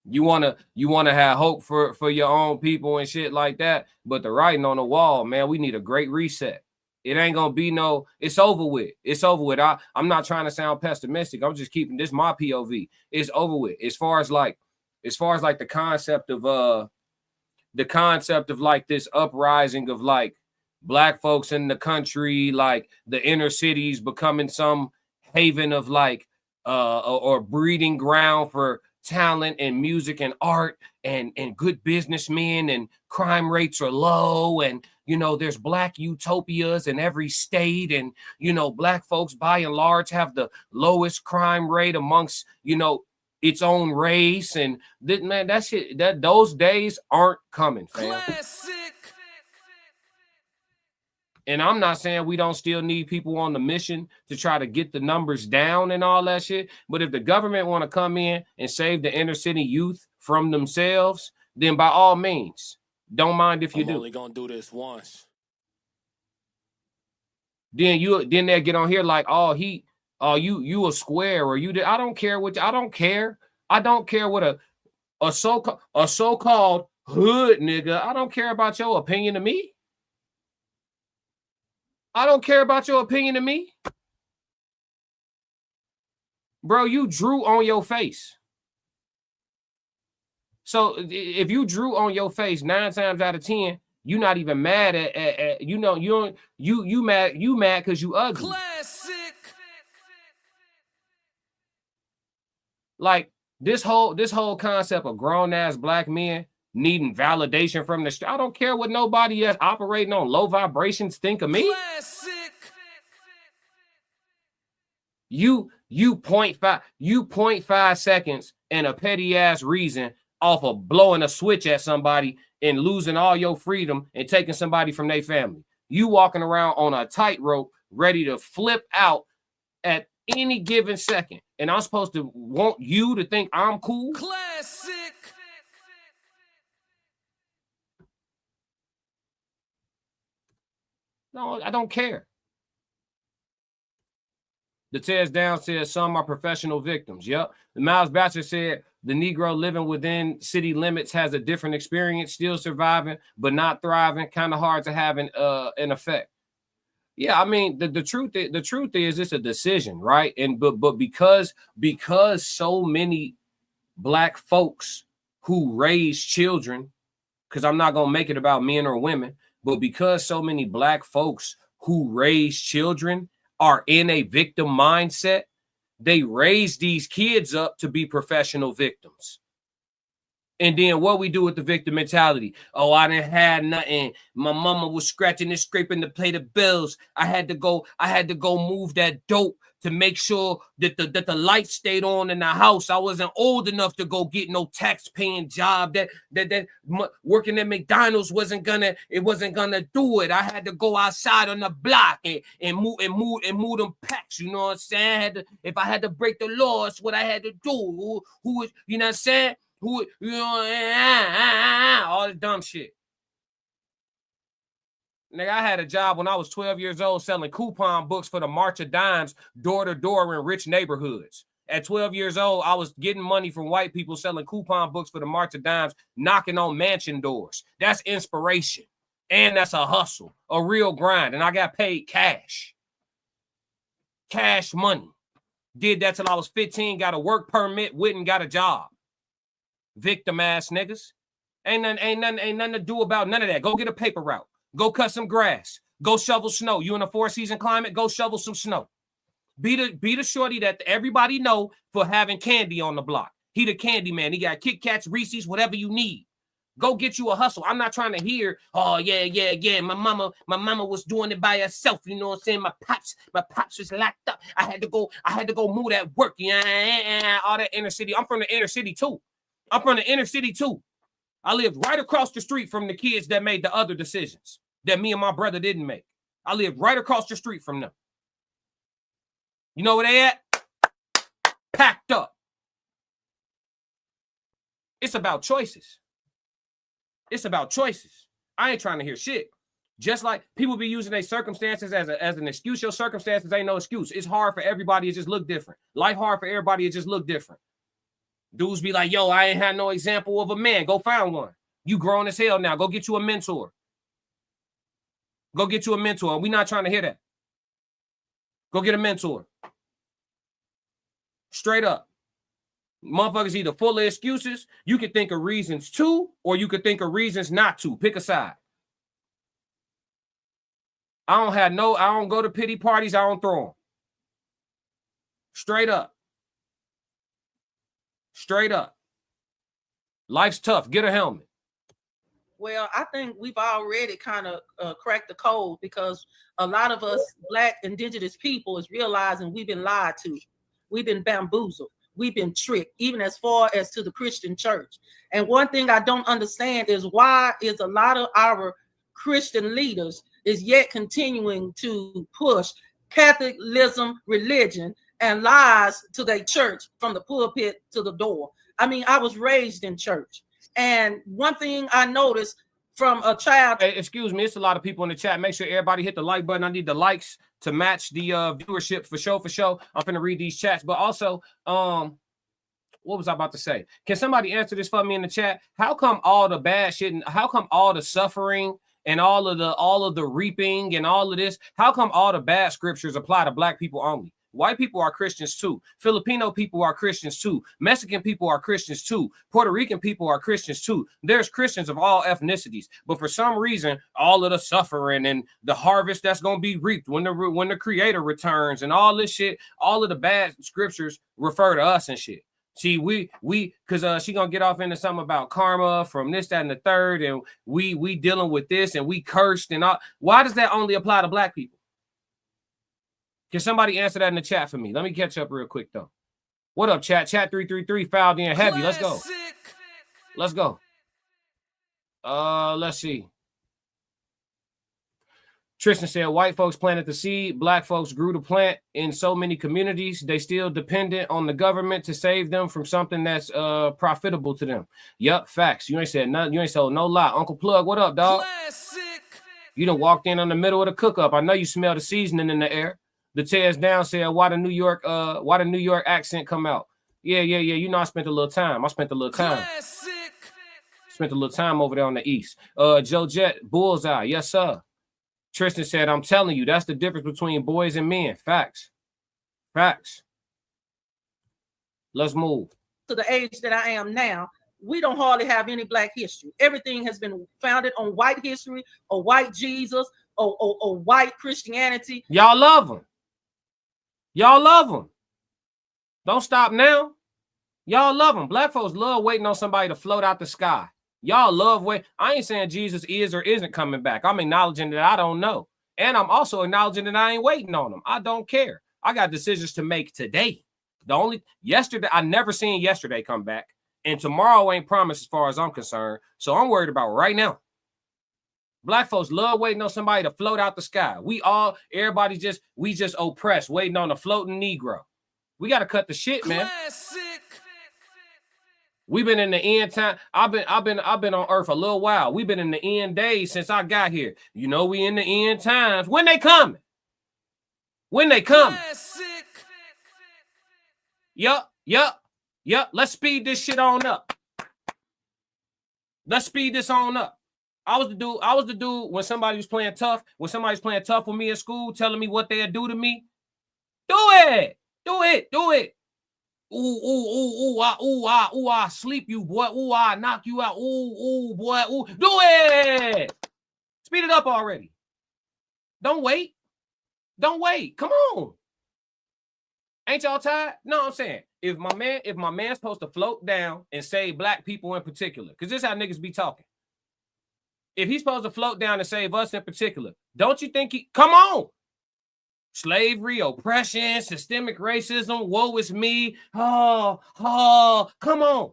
you wanna have hope for your own people and shit like that. But the writing on the wall, man, we need a great reset. It ain't gonna be it's over with. It's over with. I'm not trying to sound pessimistic. I'm just keeping this my POV. It's over with. As far as like the concept of like this uprising of like Black folks in the country, like the inner cities becoming some haven of like or breeding ground for talent and music and art and good businessmen, and crime rates are low, and you know there's Black utopias in every state, and you know Black folks by and large have the lowest crime rate amongst, you know, its own race, and that shit, those days aren't coming, fam. And I'm not saying we don't still need people on the mission to try to get the numbers down and all that shit. But if the government want to come in and save the inner city youth from themselves, then by all means, don't mind if you do. I'm only gonna do this once. Then they'll get on here like, you a square, or you did. I don't care what. I don't care. I don't care what a so-called hood nigga. I don't care about your opinion of me. I don't care about your opinion of me. Bro, you drew on your face. So if you drew on your face 9 times out of 10, you're not even mad at you mad because you ugly. Classic. Like this whole concept of grown-ass Black men needing validation from the street. I don't care what nobody else operating on low vibrations think of me. Classic. You 0.5 seconds and a petty ass reason off of blowing a switch at somebody and losing all your freedom and taking somebody from their family. You walking around on a tightrope ready to flip out at any given second. And I'm supposed to want you to think I'm cool? Classic. No, I don't care. The Tears Down says some are professional victims. Yep. The Miles Batcher said the Negro living within city limits has a different experience, still surviving, but not thriving. Kind of hard to have an effect. Yeah, I mean, the truth is it's a decision, right? And but because so many Black folks who raise children, because I'm not gonna make it about men or women, but because so many Black folks who raise children are in a victim mindset, they raise these kids up to be professional victims. And then what we do with the victim mentality? Oh, I didn't have nothing. My mama was scratching and scraping to pay the bills. I had to go move that dope to make sure that the lights stayed on in the house. I wasn't old enough to go get no tax-paying job. That working at McDonald's wasn't gonna do it. I had to go outside on the block and move them packs. You know what I'm saying? If I had to break the law, that's what I had to do. Who you know what I'm saying? Who, you know, all the dumb shit. Nigga, I had a job when I was 12 years old selling coupon books for the March of Dimes door to door in rich neighborhoods. At 12 years old, I was getting money from white people selling coupon books for the March of Dimes, knocking on mansion doors. That's inspiration. And that's a hustle, a real grind. And I got paid cash. Cash money. Did that till I was 15, got a work permit, went and got a job. Victim ass niggas. Ain't nothing to do about none of that. Go get a paper route. Go cut some grass. Go shovel snow. You in a 4-season climate, go shovel some snow. Be the shorty that everybody know for having candy on the block. He the candy man. He got Kit Kats, Reese's, whatever you need. Go get you a hustle. I'm not trying to hear, oh, yeah. My mama was doing it by herself. You know what I'm saying? My pops was locked up. I had to go move that work. Yeah, all that inner city. I'm from the inner city too. I lived right across the street from the kids that made the other decisions that me and my brother didn't make. I lived right across the street from them. You know where they at? Packed up. It's about choices. I ain't trying to hear shit. Just like people be using their circumstances as an excuse. Your circumstances ain't no excuse. It's hard for everybody. It just look different. Life hard for everybody. It just look different. Dudes be like, yo, I ain't had no example of a man. Go find one. You grown as hell now. Go get you a mentor. We not trying to hear that. Go get a mentor. Straight up. Motherfuckers either full of excuses. You can think of reasons to, or you could think of reasons not to. Pick a side. I don't go to pity parties. I don't throw them. Straight up. Life's tough. Get a helmet. Well, I think we've already kind of cracked the code, because a lot of us Black indigenous people is realizing we've been lied to. We've been bamboozled. We've been tricked, even as far as to the Christian church. And one thing I don't understand is why is a lot of our Christian leaders is yet continuing to push Catholicism, religion, and lies to their church from the pulpit to the door. I mean, I was raised in church. And one thing I noticed from a child. Hey, excuse me, it's a lot of people in the chat. Make sure everybody hit the like button. I need the likes to match the viewership for sure. I'm going to read these chats. But also, what was I about to say? Can somebody answer this for me in the chat? How come all the bad shit, and how come all the suffering and all of the reaping and all of this, how come all the bad scriptures apply to Black people only? White people are Christians too. Filipino people are Christians too. Mexican people are Christians too. Puerto Rican people are Christians too. There's Christians of all ethnicities. But for some reason, all of the suffering and the harvest that's going to be reaped when the Creator returns and all this shit, all of the bad scriptures refer to us and shit. See, because she gonna get off into something about karma from this, that, and the third, and we dealing with this and we cursed and all. Why does that only apply to Black people? Can somebody answer that in the chat for me? Let me catch up real quick though. What up, chat? Chat 333 fouled in heavy. Let's go. Let's see. Tristan said, white folks planted the seed, Black folks grew the plant. In so many communities, they still dependent on the government to save them from something that's profitable to them. Yep, facts. You ain't said nothing. You ain't told no lie. Uncle Plug, what up, dog? You done walked in on the middle of the cook-up. I know you smell the seasoning in the air. The tears down said, why the New York accent come out? Yeah. You know, I spent a little time. Spent a little time over there on the east. Joe Jet, bullseye. Yes, sir. Tristan said, I'm telling you, that's the difference between boys and men. Facts. Let's move. To the age that I am now, we don't hardly have any Black history. Everything has been founded on white history or white Jesus or white Christianity. Y'all love them. Don't stop now. Y'all love them. Black folks love waiting on somebody to float out the sky. Y'all love wait. I ain't saying Jesus is or isn't coming back. I'm acknowledging that I don't know. And I'm also acknowledging that I ain't waiting on him. I don't care. I got decisions to make today. Yesterday, I never seen yesterday come back. And tomorrow ain't promised as far as I'm concerned. So I'm worried about right now. Black folks love waiting on somebody to float out the sky. We just oppressed, waiting on a floating Negro. We got to cut the shit, man. We've been in the end time. I've been on earth a little while. We've been in the end days since I got here. You know, we in the end times. When they coming? When they coming? Yup. Let's speed this shit on up. Let's speed this on up. I was the dude when somebody was playing tough. When somebody's playing tough with me in school, telling me what they'd do to me. Do it. Ooh, I sleep you, boy. Ooh, I knock you out. Ooh, boy. Ooh, do it. Speed it up already. Don't wait. Come on. Ain't y'all tired? No, I'm saying if my man's supposed to float down and save black people in particular, because this is how niggas be talking. If he's supposed to float down and save us in particular, don't you think come on? Slavery, oppression, systemic racism, woe is me. Oh, come on.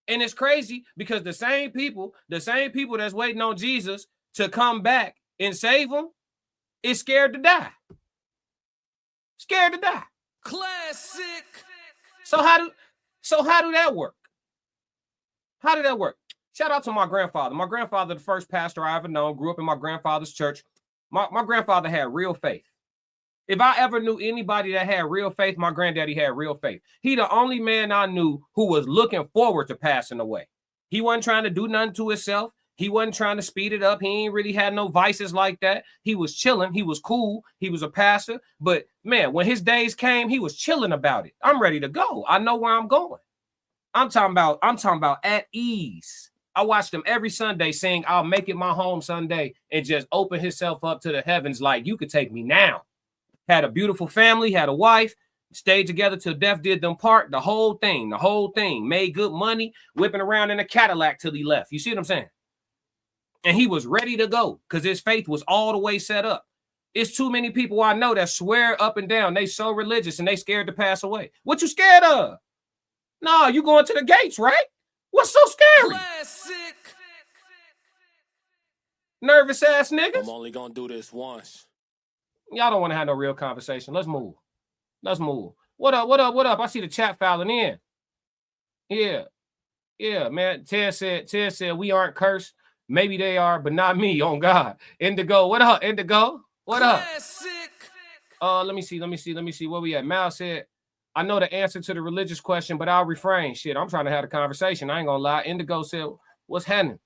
And it's crazy because the same people that's waiting on Jesus to come back and save them is scared to die. Scared to die. Classic. So how do that work? How did that work? Shout out to my grandfather. My grandfather, the first pastor I ever known, grew up in my grandfather's church. My grandfather had real faith. If I ever knew anybody that had real faith, my granddaddy had real faith. He the only man I knew who was looking forward to passing away. He wasn't trying to do nothing to himself. He wasn't trying to speed it up. He ain't really had no vices like that. He was chilling. He was cool. He was a pastor. But man, when his days came, he was chilling about it. I'm ready to go. I know where I'm going. I'm talking about at ease. I watched him every Sunday sing, "I'll make it my home Sunday," and just open himself up to the heavens like, you could take me now. Had a beautiful family, had a wife, stayed together till death did them part. The whole thing, made good money, whipping around in a Cadillac till he left. You see what I'm saying? And he was ready to go because his faith was all the way set up. It's too many people I know that swear up and down they so religious and they scared to pass away. What you scared of? No, you going to the gates, right? What's so scary? Classic. Nervous ass niggas. I'm only gonna do this once. Y'all don't want to have no real conversation. Let's move. What up? I see the chat filing in. Yeah, man. Ted said we aren't cursed. Maybe they are, but not me. On God. Indigo. What up, Indigo? What Classic. up? Let me see. Where we at? Mal said, I know the answer to the religious question, but I'll refrain. Shit, I'm trying to have a conversation. I ain't gonna lie. Indigo said, what's happening?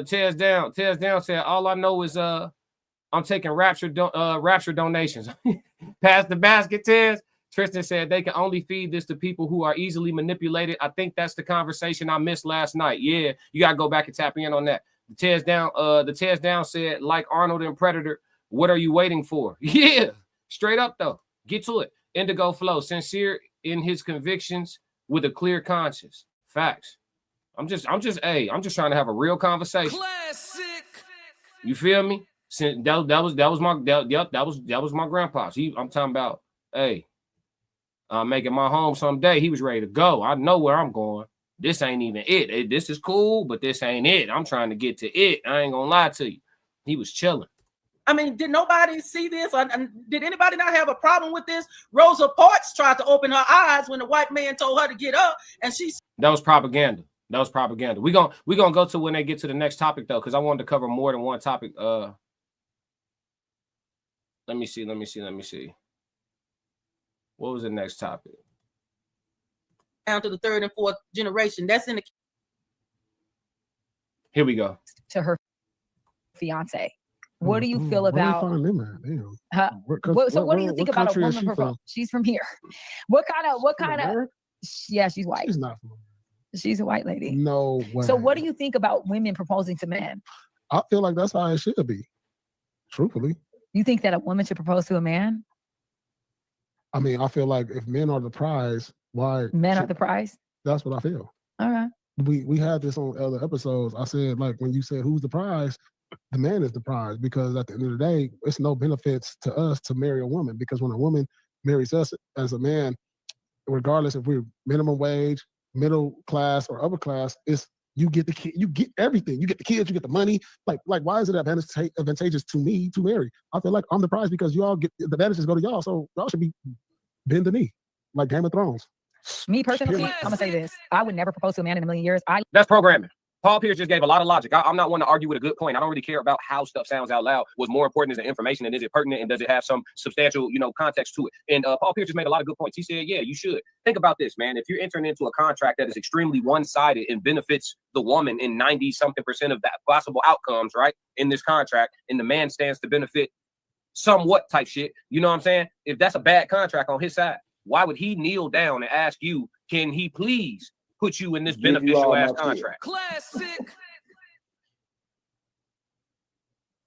Tears down said, all I know is I'm taking rapture donations. Pass the basket, Tears. Tristan said they can only feed this to people who are easily manipulated. I think that's the conversation I missed last night. Yeah, you gotta go back and tap in on that. The tears down said, like Arnold and Predator, what are you waiting for? Yeah, straight up though. Get to it. Indigo Flow, sincere in his convictions with a clear conscience. Facts. I'm just trying to have a real conversation. Classic. You feel me? Since that was my grandpa's. I'm talking about, hey, I'm making my home someday. He was ready to go. I know where I'm going. This ain't even it. This is cool, but this ain't it. I'm trying to get to it. I ain't gonna lie to you. He was chilling. I mean, did nobody see this? Did anybody not have a problem with this? Rosa Parks tried to open her eyes when the white man told her to get up, and that was propaganda. We're gonna go to when they get to the next topic though, because I wanted to cover more than one topic. Let me see. What was the next topic? Down to the third and fourth generation. That's in the. Here we go. To her fiance. What do you feel about? What do you think about a woman proposal? She's from here. What kind of? Yeah, she's white. She's not from here. She's a white lady. No way. So what do you think about women proposing to men? I feel like that's how it should be. Truthfully. You think that a woman should propose to a man? I mean, I feel like if men are the prize, why men are the prize? That's what I feel. All right. We had this on other episodes. I said, like, when you said who's the prize, the man is the prize, because at the end of the day, it's no benefits to us to marry a woman, because when a woman marries us as a man, regardless if we're minimum wage, middle class, or upper class, it's you get the kid, you get everything. You get the kids, you get the money. Like why is it advantageous to me to marry? I feel like I'm the prize because you all get the advantages go to y'all, so y'all should be bend the knee, like Game of Thrones. Me personally, I'm gonna say this: I would never propose to a man in a million years. That's programming. Paul Pierce just gave a lot of logic. I'm not one to argue with a good point. I don't really care about how stuff sounds out loud. What's more important is the information, and is it pertinent, and does it have some substantial, context to it? And Paul Pierce just made a lot of good points. He said, yeah, you should. Think about this, man. If you're entering into a contract that is extremely one-sided and benefits the woman in 90-something% of that possible outcomes, right, in this contract, and the man stands to benefit somewhat type shit, you know what I'm saying? If that's a bad contract on his side, why would he kneel down and ask you, can he please put you in this beneficial ass contract? Classic.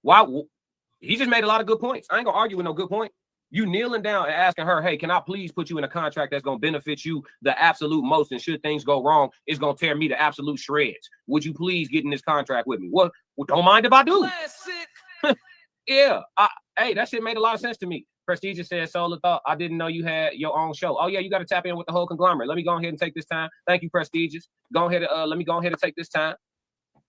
Why? He just made a lot of good points. I ain't gonna argue with no good point. You kneeling down and asking her, hey, can I please put you in a contract that's gonna benefit you the absolute most, and should things go wrong, it's gonna tear me to absolute shreds. Would you please get in this contract with me? Well, don't mind if I do. Yeah. Hey, that shit made a lot of sense to me. Prestigious said, Solar Thought, I didn't know you had your own show. Oh, yeah, you got to tap in with the whole conglomerate. Let me go ahead and take this time. Thank you, Prestigious. Go ahead. Let me go ahead and take this time.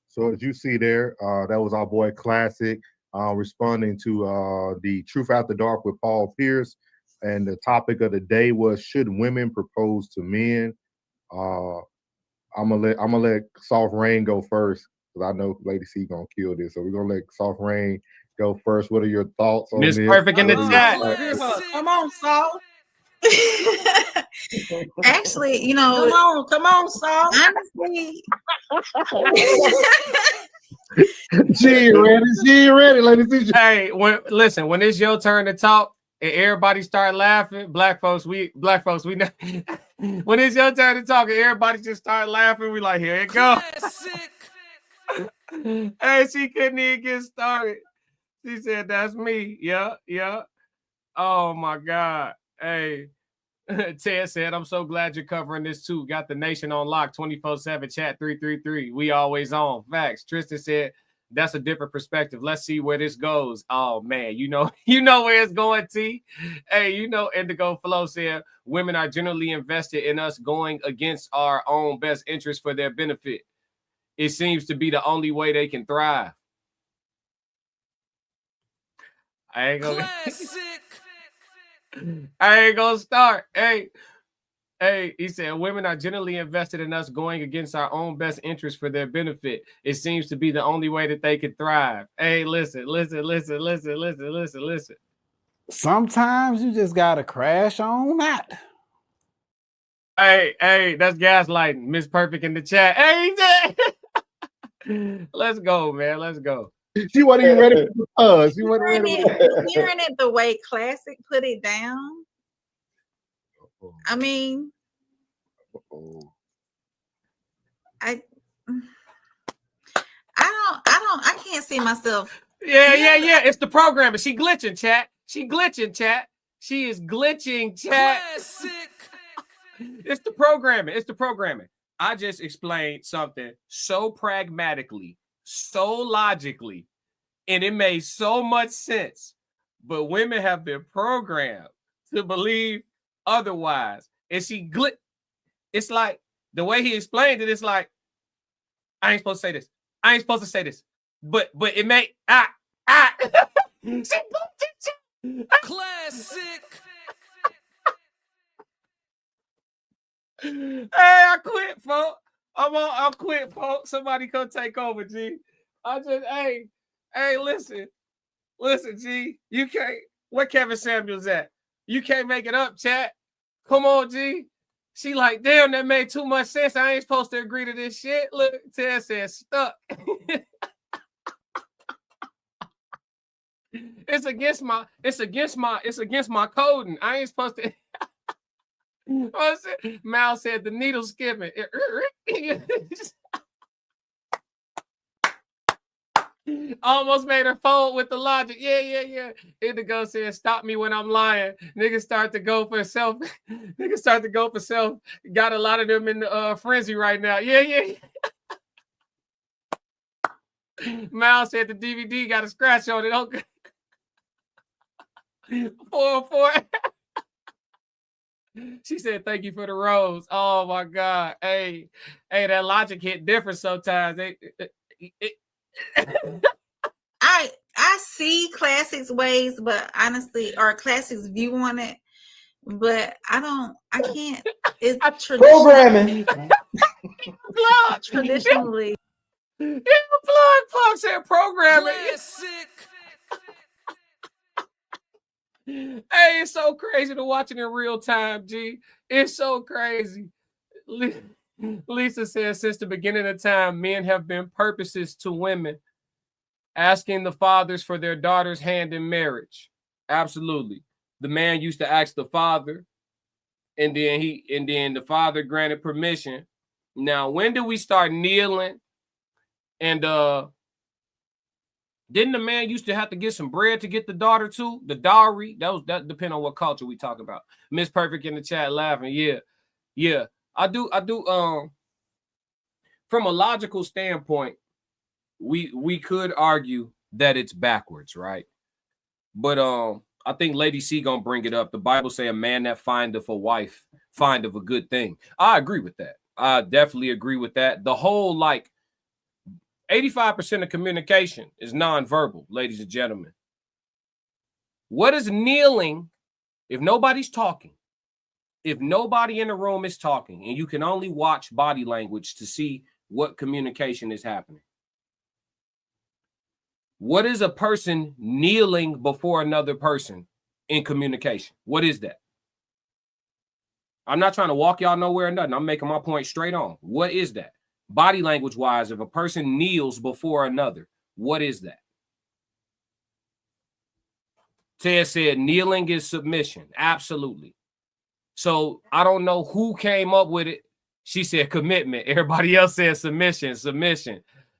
So as you see there, that was our boy Classic responding to the Truth After Dark with Paul Pierce. And the topic of the day was, should women propose to men? I'm gonna let Soft Rain go first, because I know Lady C gonna kill this. So we're gonna let Soft Rain go first. What are your thoughts on Miss this? Perfect in the chat. Come on, Saul. Actually, come on, Saul. Honestly, She ain't ready, ladies. Hey, when it's your turn to talk and everybody start laughing, black folks, we know. When it's your turn to talk and everybody just start laughing, we like, here it go. Hey, she couldn't even get started. She said, that's me. Yeah. Oh my God. Hey, Ted said, I'm so glad you're covering this too. Got the nation on lock 24/7 chat 333. We always on. Facts. Tristan said, that's a different perspective. Let's see where this goes. Oh man, you know where it's going, T. Hey, Indigo Flow said, women are generally invested in us going against our own best interest for their benefit. It seems to be the only way they can thrive. I ain't gonna start. Hey, he said, women are generally invested in us going against our own best interest for their benefit. It seems to be the only way that they can thrive. Hey, listen. Sometimes you just gotta crash on that. Hey, that's gaslighting. Miss Perfect in the chat. Hey, let's go, man. Let's go. She wasn't even ready for us. She wasn't ready. hearing it the way Classic put it down. I mean, I can't see myself. Yeah. It's the programming. She glitching, chat. She is glitching, chat. It's the programming. I just explained something so pragmatically, so logically, and it made so much sense. But women have been programmed to believe otherwise. And she it's like the way he explained it, it's like, I ain't supposed to say this. I ain't supposed to say this. But it may Classic. Hey, I quit, folks. I'll quit, folks. Somebody come take over, G. Hey, listen, G. You can't. Where Kevin Samuels at? You can't make it up, chat. Come on, G. She like, damn, that made too much sense. I ain't supposed to agree to this shit. Look, Ted said stuck. It's against my coding. I ain't supposed to. Mal said the needle skipping. Almost made her fold with the logic. Yeah. Indigo said, stop me when I'm lying. Niggas start to go for self. Got a lot of them in the frenzy right now. Yeah. Mal said the DVD got a scratch on it. Okay. 404. She said, thank you for the rose. Oh my God. Hey, that logic hit different sometimes. I see Classic's ways, but honestly, or Classic's view on it, but I can't. It's Programming. traditionally. Yeah, plug said programming. Classic. Hey, it's so crazy to watch it in real time, G. It's so crazy. Lisa says, since the beginning of time, men have been purposes to women, asking the fathers for their daughter's hand in marriage. Absolutely. The man used to ask the father, and then the father granted permission. Now, when did we start kneeling? And didn't the man used to have to get some bread to get the daughter too? The dowry? That depend on what culture we talk about. Miss Perfect in the chat laughing. Yeah. I do. From a logical standpoint, we could argue that it's backwards, right? But I think Lady C gonna bring it up. The Bible say a man that findeth a wife findeth a good thing. I agree with that. I definitely agree with that. The whole 85% of communication is nonverbal, ladies and gentlemen. What is kneeling if nobody's talking? If nobody in the room is talking and you can only watch body language to see what communication is happening? What is a person kneeling before another person in communication? What is that? I'm not trying to walk y'all nowhere or nothing. I'm making my point straight on. What is that? Body language wise, if a person kneels before another, what is that? Ted said kneeling is submission. Absolutely. So I don't know who came up with it. She said commitment. Everybody else said submission.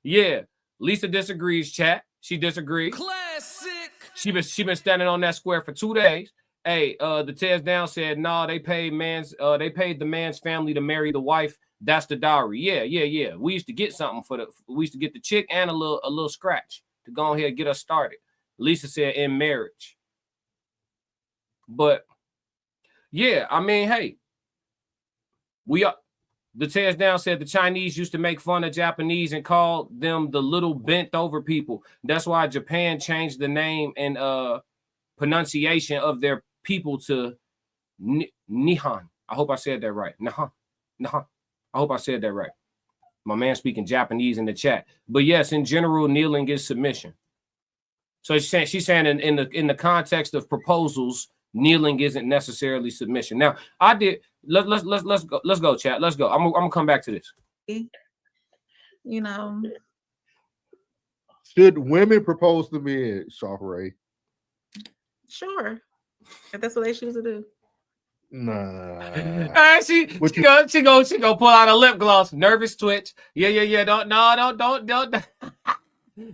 Yeah. Lisa disagrees, chat. She disagrees. Classic. She been standing on that square for 2 days. Hey, the Tez Down said, no, they paid the man's family to marry the wife. That's the dowry. Yeah. We used to get something we used to get the chick and a little scratch to go ahead and get us started. Lisa said in marriage. But yeah, I mean, hey, the Tez Down said the Chinese used to make fun of Japanese and call them the little bent over people. That's why Japan changed the name and pronunciation of their people to Nihon. I hope I said that right. Nihon. I hope I said that right. My man speaking Japanese in the chat. But yes, in general, kneeling is submission. So she's saying in the context of proposals, kneeling isn't necessarily submission. Now, let's go, chat. Let's go. I'm gonna come back to this. You know, should women propose to men, Shafray? Sure, if that's what they choose to do. Nah. She go pull out a lip gloss. Nervous twitch. Yeah. Don't.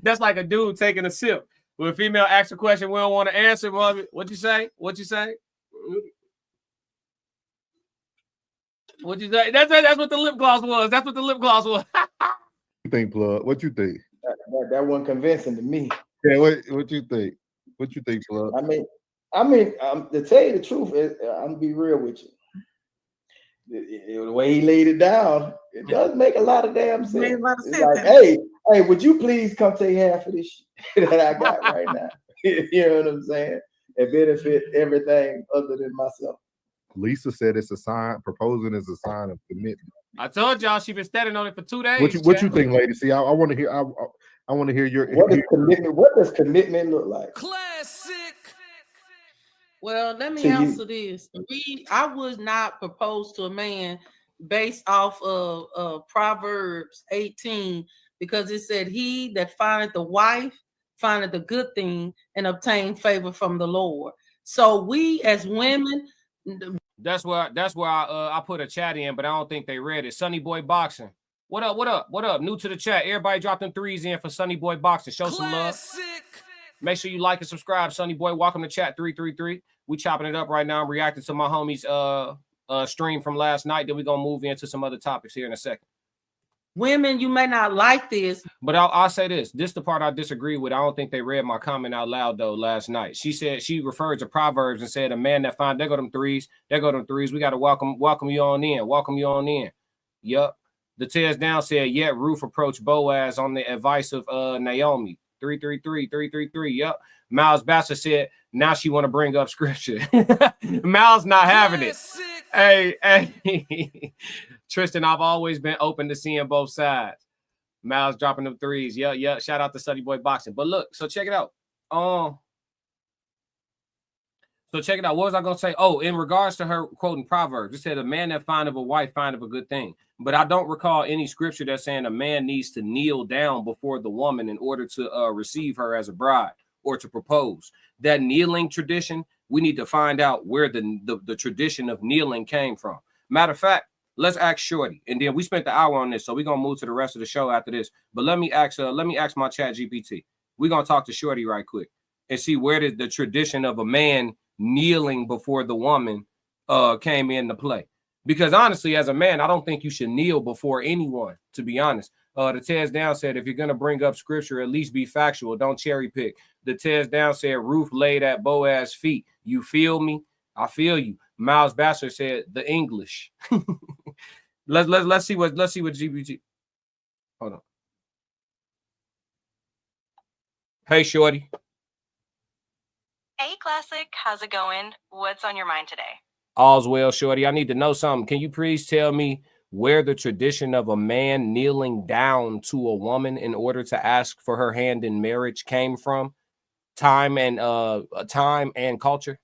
That's like a dude taking a sip. When a female asks a question, we don't want to answer. What you say? What you say? That's what the lip gloss was. That's what the lip gloss was. You think, Plug? What you think? That wasn't convincing to me. Yeah, what you think? What you think, Plug? I mean, to tell you the truth, I'm gonna be real with you. The way he laid it down, it does make a lot of damn sense. It's like, hey, would you please come take half of this shit that I got right now? You know what I'm saying? And benefit everything other than myself. Lisa said it's a sign. Proposing is a sign of commitment. I told y'all she been standing on it for 2 days. What you think, lady? See, I want to hear. I want to hear your. What does commitment look like? Classic. Well, let me answer this. I would not propose to a man based off of Proverbs 18 because it said, "He that findeth the wife findeth a good thing and obtain favor from the Lord." So we as women. That's where I put a chat in, but I don't think they read it. Sunny Boy Boxing. What up? New to the chat. Everybody drop them threes in for Sunny Boy Boxing. Show some love. Make sure you like and subscribe. Sunny Boy, welcome to chat 333. We chopping it up right now. I'm reacting to my homie's stream from last night. Then we're gonna move into some other topics here in a second. Women, you may not like this, but I'll say this. This is the part I disagree with. I don't think they read my comment out loud though last night. She said she referred to Proverbs and said, "A man that finds there go them threes. We got to welcome you on in. Yup. The Tez Down said, "Yet Ruth approached Boaz on the advice of Naomi." 333. Yep. Miles Bassett said, now she want to bring up scripture. Miles not having it. Hey. Tristan, I've always been open to seeing both sides. Miles dropping them threes. Yeah. Shout out to Sunny Boy Boxing. But look, so check it out. So check it out. What was I going to say? Oh, in regards to her quoting Proverbs, it said, a man that findeth a wife findeth a good thing. But I don't recall any scripture that's saying a man needs to kneel down before the woman in order to receive her as a bride or to propose. That kneeling tradition, we need to find out where the tradition of kneeling came from. Matter of fact, let's ask Shorty. And then we spent the hour on this, so we're going to move to the rest of the show after this. But let me ask my chat GPT. We're going to talk to Shorty right quick and see where did the tradition of a man kneeling before the woman came into play. Because honestly, as a man, I don't think you should kneel before anyone, to be honest. The Tez Down said, if you're going to bring up scripture, at least be factual. Don't cherry pick. The Tez Down said, Ruth laid at Boaz's feet. You feel me? I feel you. Miles Bassett said, the English. Let's see what GPT. Hold on. Hey, Shorty. Hey, Classic. How's it going? What's on your mind today? All's well, Shorty. I need to know something. Can you please tell me where the tradition of a man kneeling down to a woman in order to ask for her hand in marriage came from? Time and culture?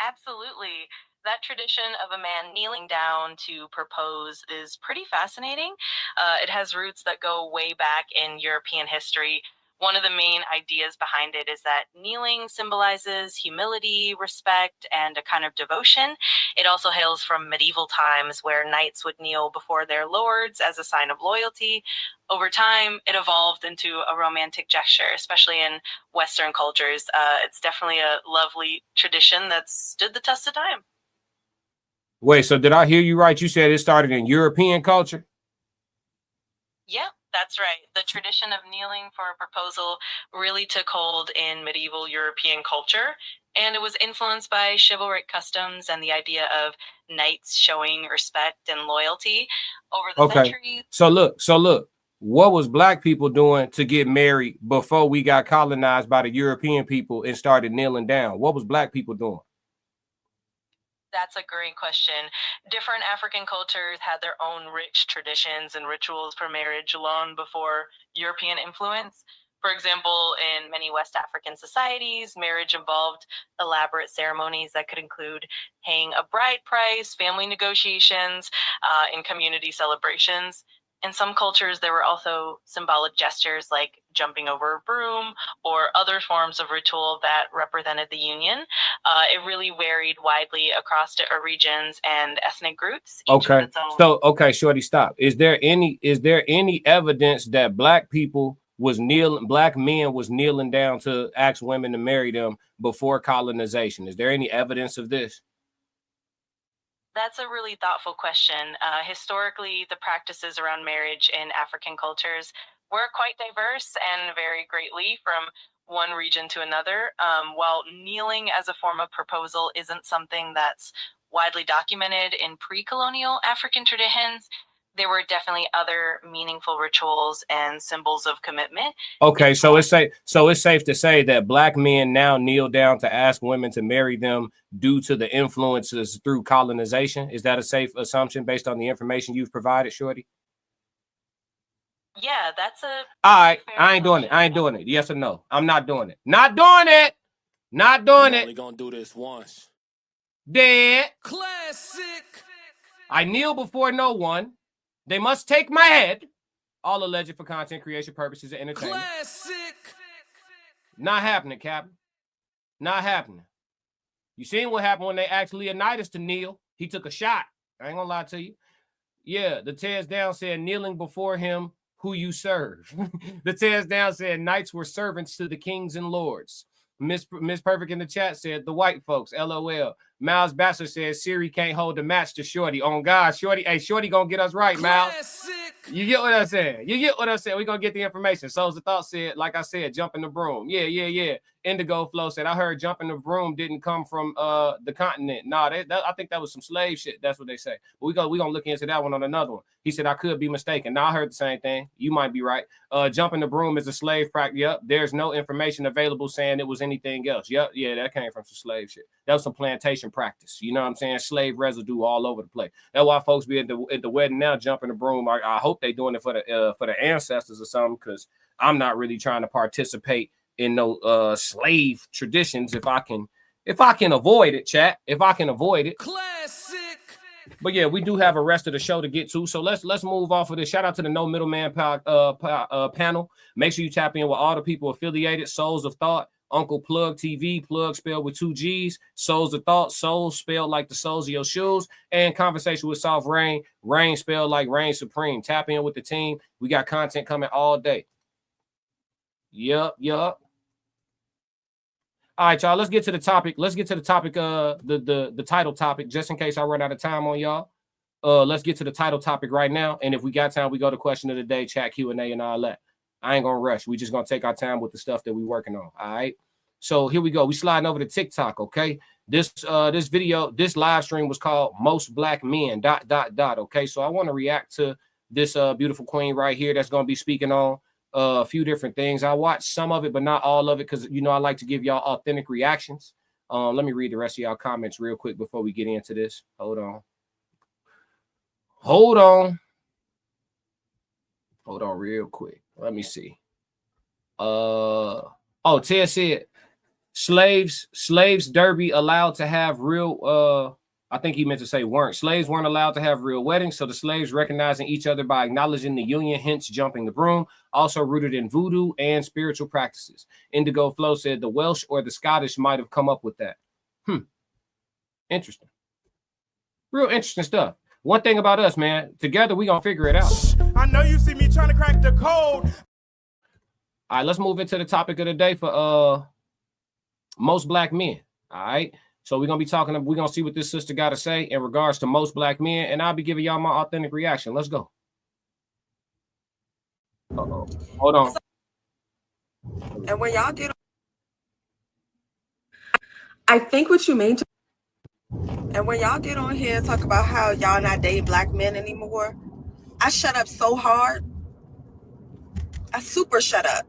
Absolutely. That tradition of a man kneeling down to propose is pretty fascinating. It has roots that go way back in European history. One of the main ideas behind it is that kneeling symbolizes humility, respect, and a kind of devotion. It also hails from medieval times where knights would kneel before their lords as a sign of loyalty. Over time, it evolved into a romantic gesture, especially in Western cultures. It's definitely a lovely tradition that's stood the test of time. Wait, so did I hear you right? You said it started in European culture? Yeah, that's right. The tradition of kneeling for a proposal really took hold in medieval European culture, and it was influenced by chivalric customs and the idea of knights showing respect and loyalty over the centuries. So look, what was black people doing to get married before we got colonized by the European people and started kneeling down? What was black people doing? That's a great question. Different African cultures had their own rich traditions and rituals for marriage long before European influence. For example, in many West African societies, marriage involved elaborate ceremonies that could include paying a bride price, family negotiations, and community celebrations. In some cultures, there were also symbolic gestures like jumping over a broom or other forms of ritual that represented the union. It really varied widely across different regions and ethnic groups. Okay. So, okay, Shorty, stop. Is there any evidence that black men was kneeling down to ask women to marry them before colonization? Is there any evidence of this? That's a really thoughtful question. Historically, the practices around marriage in African cultures were quite diverse and vary greatly from one region to another. While kneeling as a form of proposal isn't something that's widely documented in pre-colonial African traditions, there were definitely other meaningful rituals and symbols of commitment. Okay, so it's safe to say that black men now kneel down to ask women to marry them due to the influences through colonization. Is that a safe assumption based on the information you've provided, Shorty? Yeah, that's a... All right, I ain't doing it. Yes or no? I'm not doing it. Not doing it. Only gonna do this once. Dead. Classic. I kneel before no one. They must take my head. All alleged for content creation purposes and entertainment. Classic. Not happening, Captain. Not happening. You seen what happened when they asked Leonidas to kneel? He took a shot. I ain't gonna lie to you. Yeah, the Tez Down said, kneeling before him who you serve. The Tez Down said, knights were servants to the kings and lords. Miss Perfect in the chat said, the white folks, LOL. Miles Bachelor says Siri can't hold the match to Shorty. On God, Shorty. Hey, Shorty gonna get us right, Miles. You get what I'm saying? You get what I'm saying? We're gonna get the information. Souls of Thought said, like I said, jump in the broom. Yeah. Indigo Flow said, I heard jump in the broom didn't come from the continent. Nah, I think that was some slave shit. That's what they say. But we gonna look into that one on another one. He said I could be mistaken. Now I heard the same thing. You might be right. Jump in the broom is a slave practice. Yep. There's no information available saying it was anything else. Yep. Yeah, that came from some slave shit. That was some plantation practice. You know what I'm saying? Slave residue all over the place. That's why folks be at the wedding now jumping the broom. I hope they doing it for the ancestors or something, because I'm not really trying to participate in no slave traditions if I can avoid it, chat. If I can avoid it. Classic. But yeah, we do have a rest of the show to get to, so let's move off of this. Shout out to the No Middleman panel. Make sure you tap in with all the people affiliated. Souls of Thought, Uncle Plug TV, Plug spelled with 2 G's, Souls of Thought, Souls spelled like the soles of your shoes, and Conversation with Soft Rain, Rain spelled like Reign Supreme. Tap in with the team. We got content coming all day. Yup. All right, y'all. Let's get to the topic. The title topic, just in case I run out of time on y'all. Let's get to the title topic right now. And if we got time, we go to question of the day, chat, Q&A, and all that. I ain't gonna rush. We just gonna take our time with the stuff that we working on. All right. So here we go. We sliding over to TikTok. Okay. This live stream was called Most Black Men ... Okay. So I want to react to this beautiful queen right here that's gonna be speaking on a few different things. I watched some of it, but not all of it, because I like to give y'all authentic reactions. Let me read the rest of y'all comments real quick before we get into this. Hold on real quick. Let me see. Ted said slaves derby allowed to have real I think he meant to say slaves weren't allowed to have real weddings, so the slaves recognizing each other by acknowledging the union, hence jumping the broom, also rooted in voodoo and spiritual practices. Indigo Flow said the Welsh or the Scottish might have come up with that. Interesting. Real interesting stuff. One thing about us, man, together we gonna figure it out. I know you see me trying to crack the code. All right, let's move into the topic of the day for most black men. All right. So we're going to see what this sister got to say in regards to most black men, and I'll be giving y'all my authentic reaction. Let's go. Uh-oh. Hold on. And when y'all get, I think what you mean to, and when y'all get on here and talk about how y'all not dating black men anymore, I shut up so hard. I super shut up.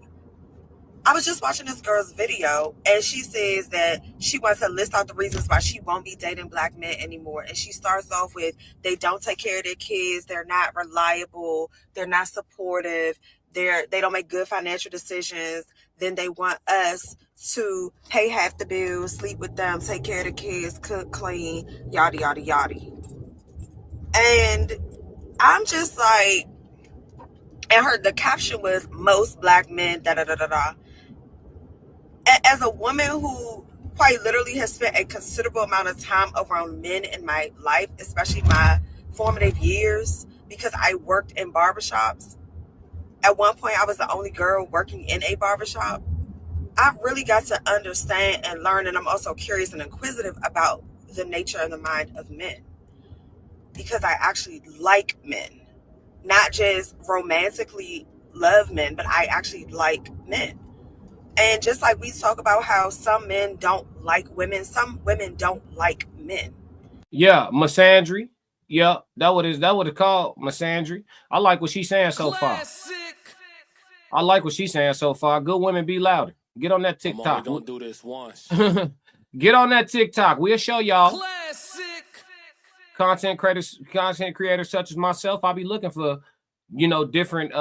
I was just watching this girl's video, and she says that she wants to list out the reasons why she won't be dating black men anymore. And she starts off with, they don't take care of their kids, they're not reliable, they're not supportive, they don't make good financial decisions. Then they want us to pay half the bills, sleep with them, take care of the kids, cook, clean, yada, yada, yada. And I'm just like, and the caption was, most black men, da-da-da-da-da. As a woman who quite literally has spent a considerable amount of time around men in my life, especially my formative years, because I worked in barbershops. At one point, I was the only girl working in a barbershop. I really got to understand and learn, and I'm also curious and inquisitive about the nature and the mind of men, because I actually like men, not just romantically love men, but I actually like men. And just like we talk about how some men don't like women, some women don't like men. Yeah, misandry. Yeah, that what it's called, misandry. I like what she's saying so far. I like what she's saying so far. Good women be louder. Get on that TikTok. I'm only gonna do this once. Get on that TikTok. We'll show y'all. Content creators such as myself. I'll be looking for, different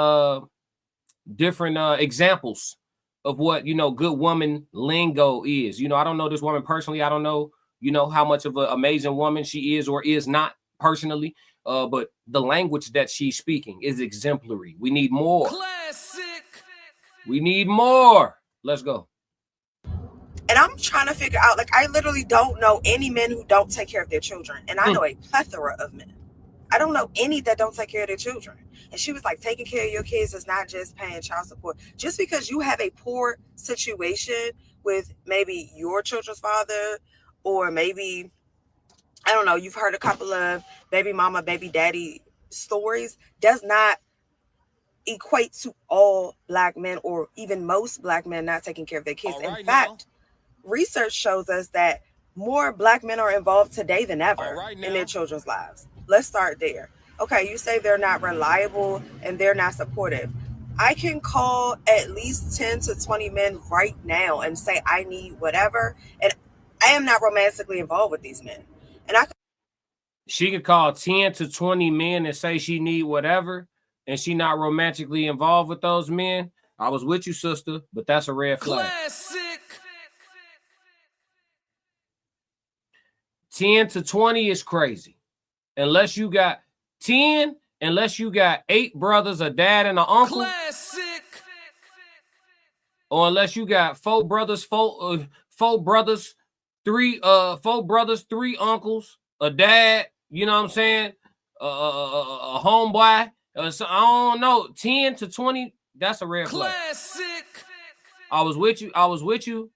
examples of what, good woman lingo is. I don't know this woman personally. I don't know, how much of an amazing woman she is or is not personally. But the language that she's speaking is exemplary. We need more. We need more. Let's go. And I'm trying to figure out, I literally don't know any men who don't take care of their children. And I know a plethora of men. I don't know any that don't take care of their children. And she was like, taking care of your kids is not just paying child support. Just because you have a poor situation with maybe your children's father, or maybe I don't know, you've heard a couple of baby mama, baby daddy stories, does not equate to all Black men or even most Black men not taking care of their kids. In fact, research shows us that more Black men are involved today than ever in their children's lives. Let's start there. Okay, you say they're not reliable and they're not supportive. I can call at least 10 to 20 men right now and say I need whatever, and I am not romantically involved with these men. And she could call 10 to 20 men and say she need whatever, and she not romantically involved with those men. I was with you, sister, but that's a red flag. Classic. 10 to 20 is crazy. Unless you got 10, unless you got 8 brothers, a dad, and an uncle. Classic. Or unless you got 4 brothers, 4 brothers, 3 uncles, a dad, you know what I'm saying? A homeboy. So I don't know. 10 to 20, that's a red flag. Classic. I was with you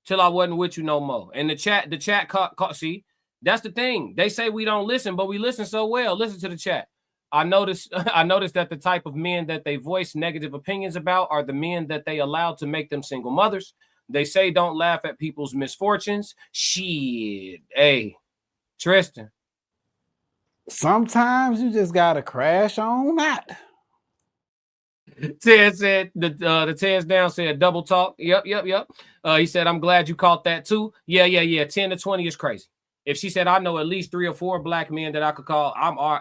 till I wasn't with you no more. And the chat caught see, that's the thing. They say we don't listen, but we listen so well. Listen to the chat. I noticed that the type of men that they voice negative opinions about are the men that they allow to make them single mothers. They say don't laugh at people's misfortunes. Shit. Hey, Tristan. Sometimes you just gotta crash on that. Ted said the Ted's down said double talk. Yep. He said, I'm glad you caught that too. Yeah. 10 to 20 is crazy. If she said, I know at least 3 or 4 Black men that I could call,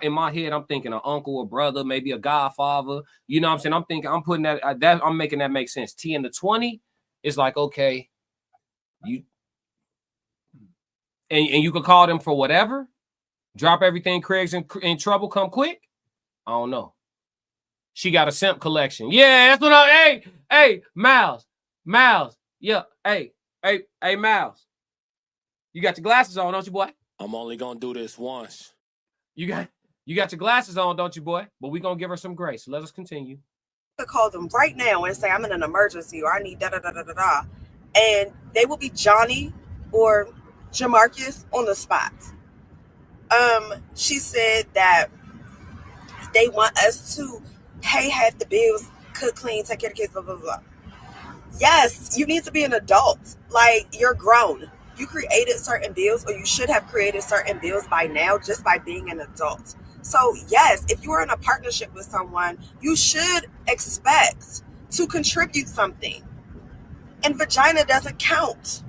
in my head, I'm thinking an uncle, a brother, maybe a godfather. You know what I'm saying? I'm thinking, I'm putting that I'm making that make sense. 10 to 20 is like, okay, and you could call them for whatever. Drop everything, Craig's in trouble, come quick. I don't know. She got a simp collection. Yeah, that's what hey, Miles. Yeah, hey, Miles. You got your glasses on, don't you, boy? I'm only gonna do this once. You got your glasses on, don't you, boy? But we gonna give her some grace. So let us continue. I could call them right now and say I'm in an emergency or I need da-da-da-da-da-da. And they will be Johnny or Jamarcus on the spot. She said that they want us to pay half the bills, cook, clean, take care of the kids, blah, blah, blah. Yes, you need to be an adult. Like, you're grown. You created certain bills, or you should have created certain bills by now just by being an adult. So yes, if you are in a partnership with someone, you should expect to contribute something. And vagina doesn't count.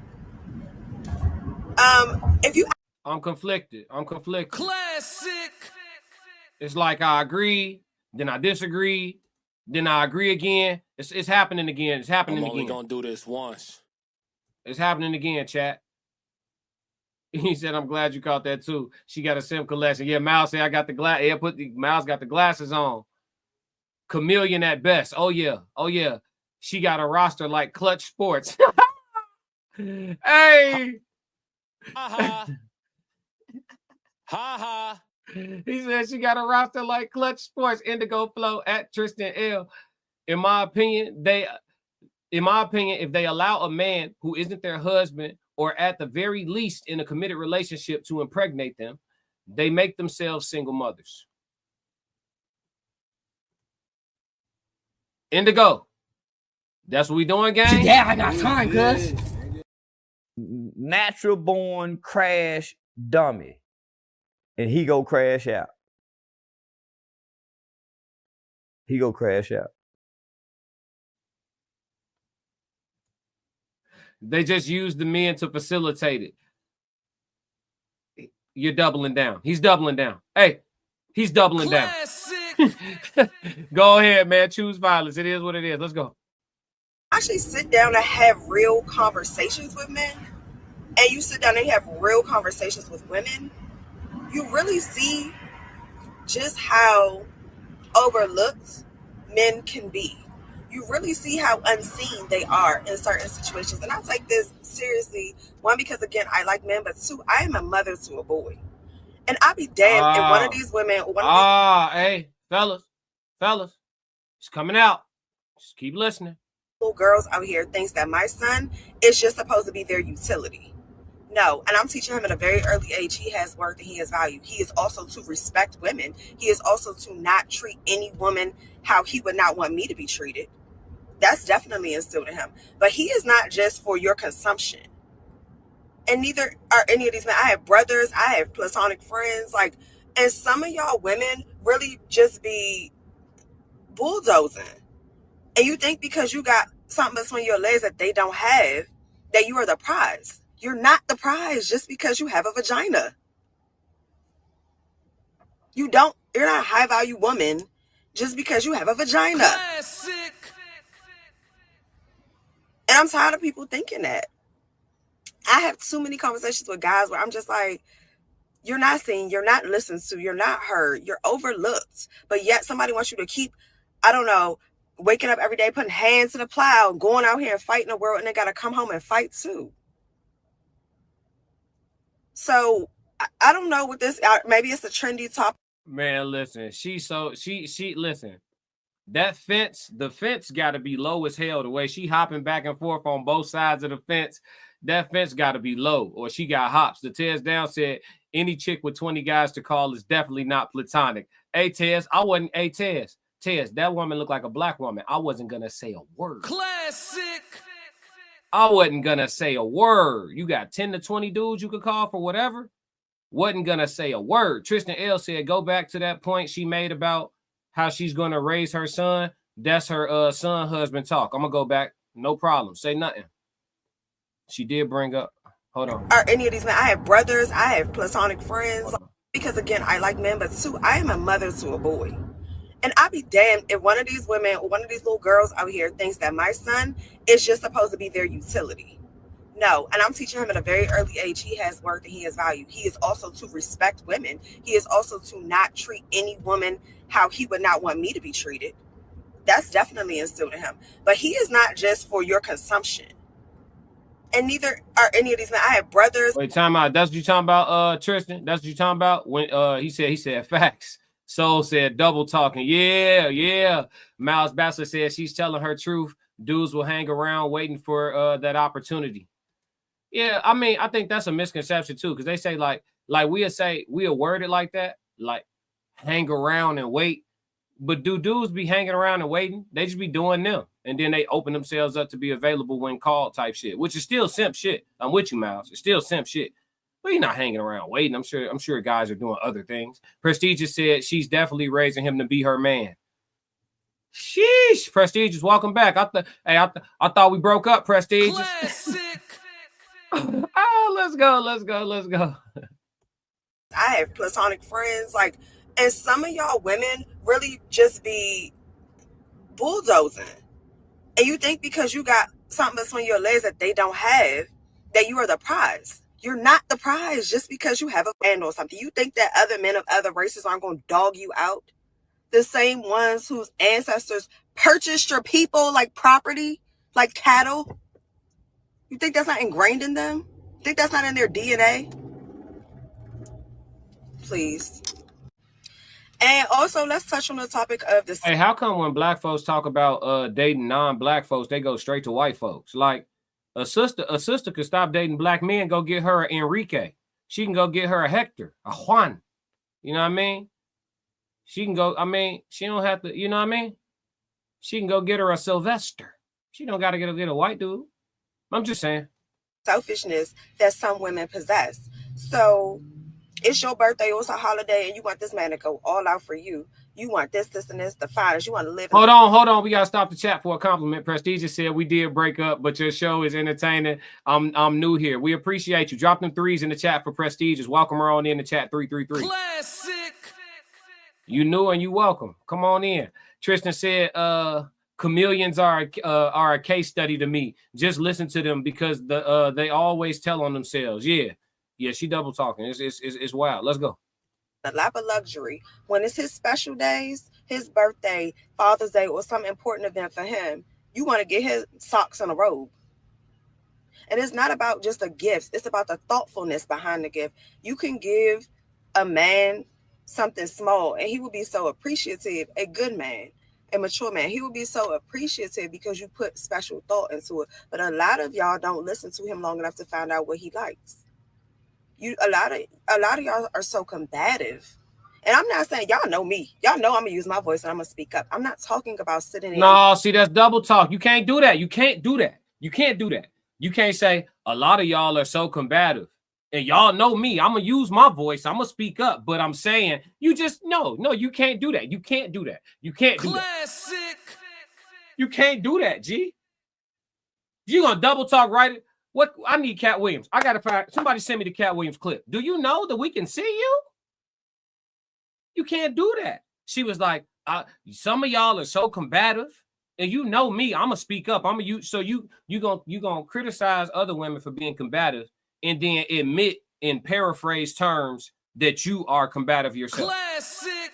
I'm conflicted. Classic. It's like I agree, then I disagree, then I agree again. It's happening again. I'm only gonna do this once. It's happening again, chat. He said, I'm glad you caught that too. She got a sim collection. Yeah, Miles said I got the glass. Yeah, Miles got the glasses on. Chameleon at best. Oh yeah. She got a roster like Clutch Sports. Hey. Ha ha. He said she got a roster like Clutch Sports. Indigo Flow at Tristan L. In my opinion, if they allow a man who isn't their husband or at the very least in a committed relationship to impregnate them, they make themselves single mothers. Indigo. That's what we doing, gang? Yeah, I got time, cuz. Natural born crash dummy. And he go crash out. They just use the men to facilitate it. You're doubling down. He's doubling down. Hey, he's doubling down. Go ahead, man. Choose violence. It is what it is. Let's go. Actually sit down and have real conversations with men, and you sit down and have real conversations with women, you really see just how overlooked men can be. You really see how unseen they are in certain situations. And I take this seriously. One, because again, I like men, but 2, I am a mother to a boy. And I'll be damned if one of these women, hey, fellas, it's coming out. Just keep listening. Little girls out here thinks that my son is just supposed to be their utility. No, and I'm teaching him at a very early age. He has worth and he has value. He is also to respect women. He is also to not treat any woman how he would not want me to be treated. That's definitely instilled in him. But he is not just for your consumption. And neither are any of these men. I have brothers. I have platonic friends. Like, and some of y'all women really just be bulldozing. And you think because you got something between your legs that they don't have, that you are the prize. You're not the prize just because you have a vagina. You're not a high value woman just because you have a vagina. Classic. And I'm tired of people thinking that. I have too many conversations with guys where I'm just like, you're not seen, you're not listened to, you're not heard, you're overlooked. But yet somebody wants you to keep, I don't know, waking up every day, putting hands to the plow, going out here and fighting the world, and they got to come home and fight too. So I don't know what this, maybe it's a trendy topic. Man, listen, she listen. That fence, the fence got to be low as hell. The way she hopping back and forth on both sides of the fence, that fence got to be low, or she got hops. The Tez Down said any chick with 20 guys to call is definitely not platonic. Hey, Tez, I wasn't. Hey, Tez, that woman looked like a black woman. I wasn't gonna say a word. Classic. I wasn't gonna say a word. You got 10 to 20 dudes you could call for whatever. Wasn't gonna say a word. Tristan L said, go back to that point she made about how she's gonna raise her son. That's her son husband talk. I'm gonna go back. No problem. Say nothing. She did bring up. Hold on. Are any of these men? I have brothers. I have platonic friends. Because again, I like men, but two, I am a mother to a boy. And I'll be damned if one of these women, one of these little girls out here thinks that my son is just supposed to be their utility. No, and I'm teaching him at a very early age. He has worth and he has value. He is also to respect women. He is also to not treat any woman how he would not want me to be treated. That's definitely instilled in him. But he is not just for your consumption. And neither are any of these men. I have brothers. Wait, time out. That's what you talking about, Tristan? That's what you talking about? When he said facts. Soul said double talking. Yeah. Miles Bassler said she's telling her truth. Dudes will hang around waiting for that opportunity. Yeah, I mean, I think that's a misconception too, because they say like we'll word it like that, like hang around and wait. But do dudes be hanging around and waiting? They just be doing them, and then they open themselves up to be available when called type shit, which is still simp shit. I'm with you, Miles. It's still simp shit. But you're not hanging around waiting. I'm sure guys are doing other things. Prestigious said she's definitely raising him to be her man. Sheesh, Prestigious, welcome back. I thought we broke up, Prestigious. Classic. Oh, let's go. I have platonic friends, like, and some of y'all women really just be bulldozing. And you think because you got something between your legs that they don't have, that you are the prize. You're not the prize just because you have a band or something. You think that other men of other races aren't going to dog you out? The same ones whose ancestors purchased your people like property, like cattle? You think that's not ingrained in them? You think that's not in their DNA? Please. And also, let's touch on the topic of this. Hey, how come when black folks talk about dating non-black folks, they go straight to white folks? Like a sister could stop dating black men, go get her an Enrique. She can go get her a Hector, a Juan. You know what I mean? She can go, she don't have to, you know what I mean? She can go get her a Sylvester. She don't got to get a white dude. I'm just saying. Selfishness that some women possess. So it's your birthday or it's a holiday and you want this man to go all out for you. You want this, and this, the finest. You want to live. Hold on. We got to stop the chat for a compliment. Prestigious said we did break up, but your show is entertaining. I'm new here. We appreciate you. Drop them threes in the chat for Prestigious. Welcome her on in the chat, 333. Classic. You new and you welcome. Come on in. Tristan said, chameleons are a case study to me. Just listen to them because they always tell on themselves. Yeah, she double talking. It's wild. Let's go. A lap of luxury. When it's his special days, his birthday, Father's Day, or some important event for him, you want to get his socks and a robe. And it's not about just the gifts. It's about the thoughtfulness behind the gift. You can give a man something small and he will be so appreciative. A good man, a mature man, he will be so appreciative because you put special thought into it. But a lot of y'all don't listen to him long enough to find out what he likes. A lot of y'all are so combative. And I'm not saying, y'all know me. Y'all know I'm gonna use my voice and I'm gonna speak up. I'm not talking about sitting in. No, see, that's double talk. You can't do that. You can't do that. You can't do that. You can't say a lot of y'all are so combative. And y'all know me. I'm gonna use my voice. I'm gonna speak up. But I'm saying you just no, you can't do that. You can't do that. You can't do that. You can't do that, G. You gonna double talk, right? What I need Cat Williams. I gotta find somebody send me the Cat Williams clip. Do you know that we can see you? You can't do that. She was like, some of y'all are so combative, and you know me. I'm gonna speak up. I'm gonna use so you gonna criticize other women for being combative, and then admit in paraphrase terms that you are combative yourself. Classic.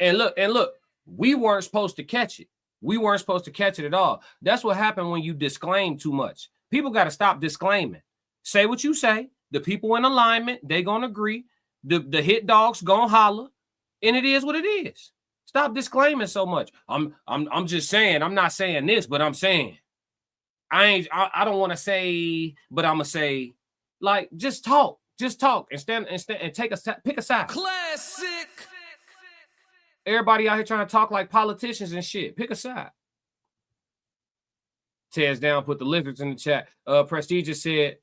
And look, we weren't supposed to catch it. We weren't supposed to catch it at all. That's what happened when you disclaim too much. People got to stop disclaiming. Say what you say. The people in alignment, they gonna agree. The hit dogs gonna holler, and it is what it is. Stop disclaiming so much. I'm just saying. I'm not saying this, but I'm saying. I don't want to say, but I'm gonna say, like, just talk and stand and pick a side. Classic. Everybody out here trying to talk like politicians and shit. Pick a side. Tears down, put the lizards in the chat. Prestigious said,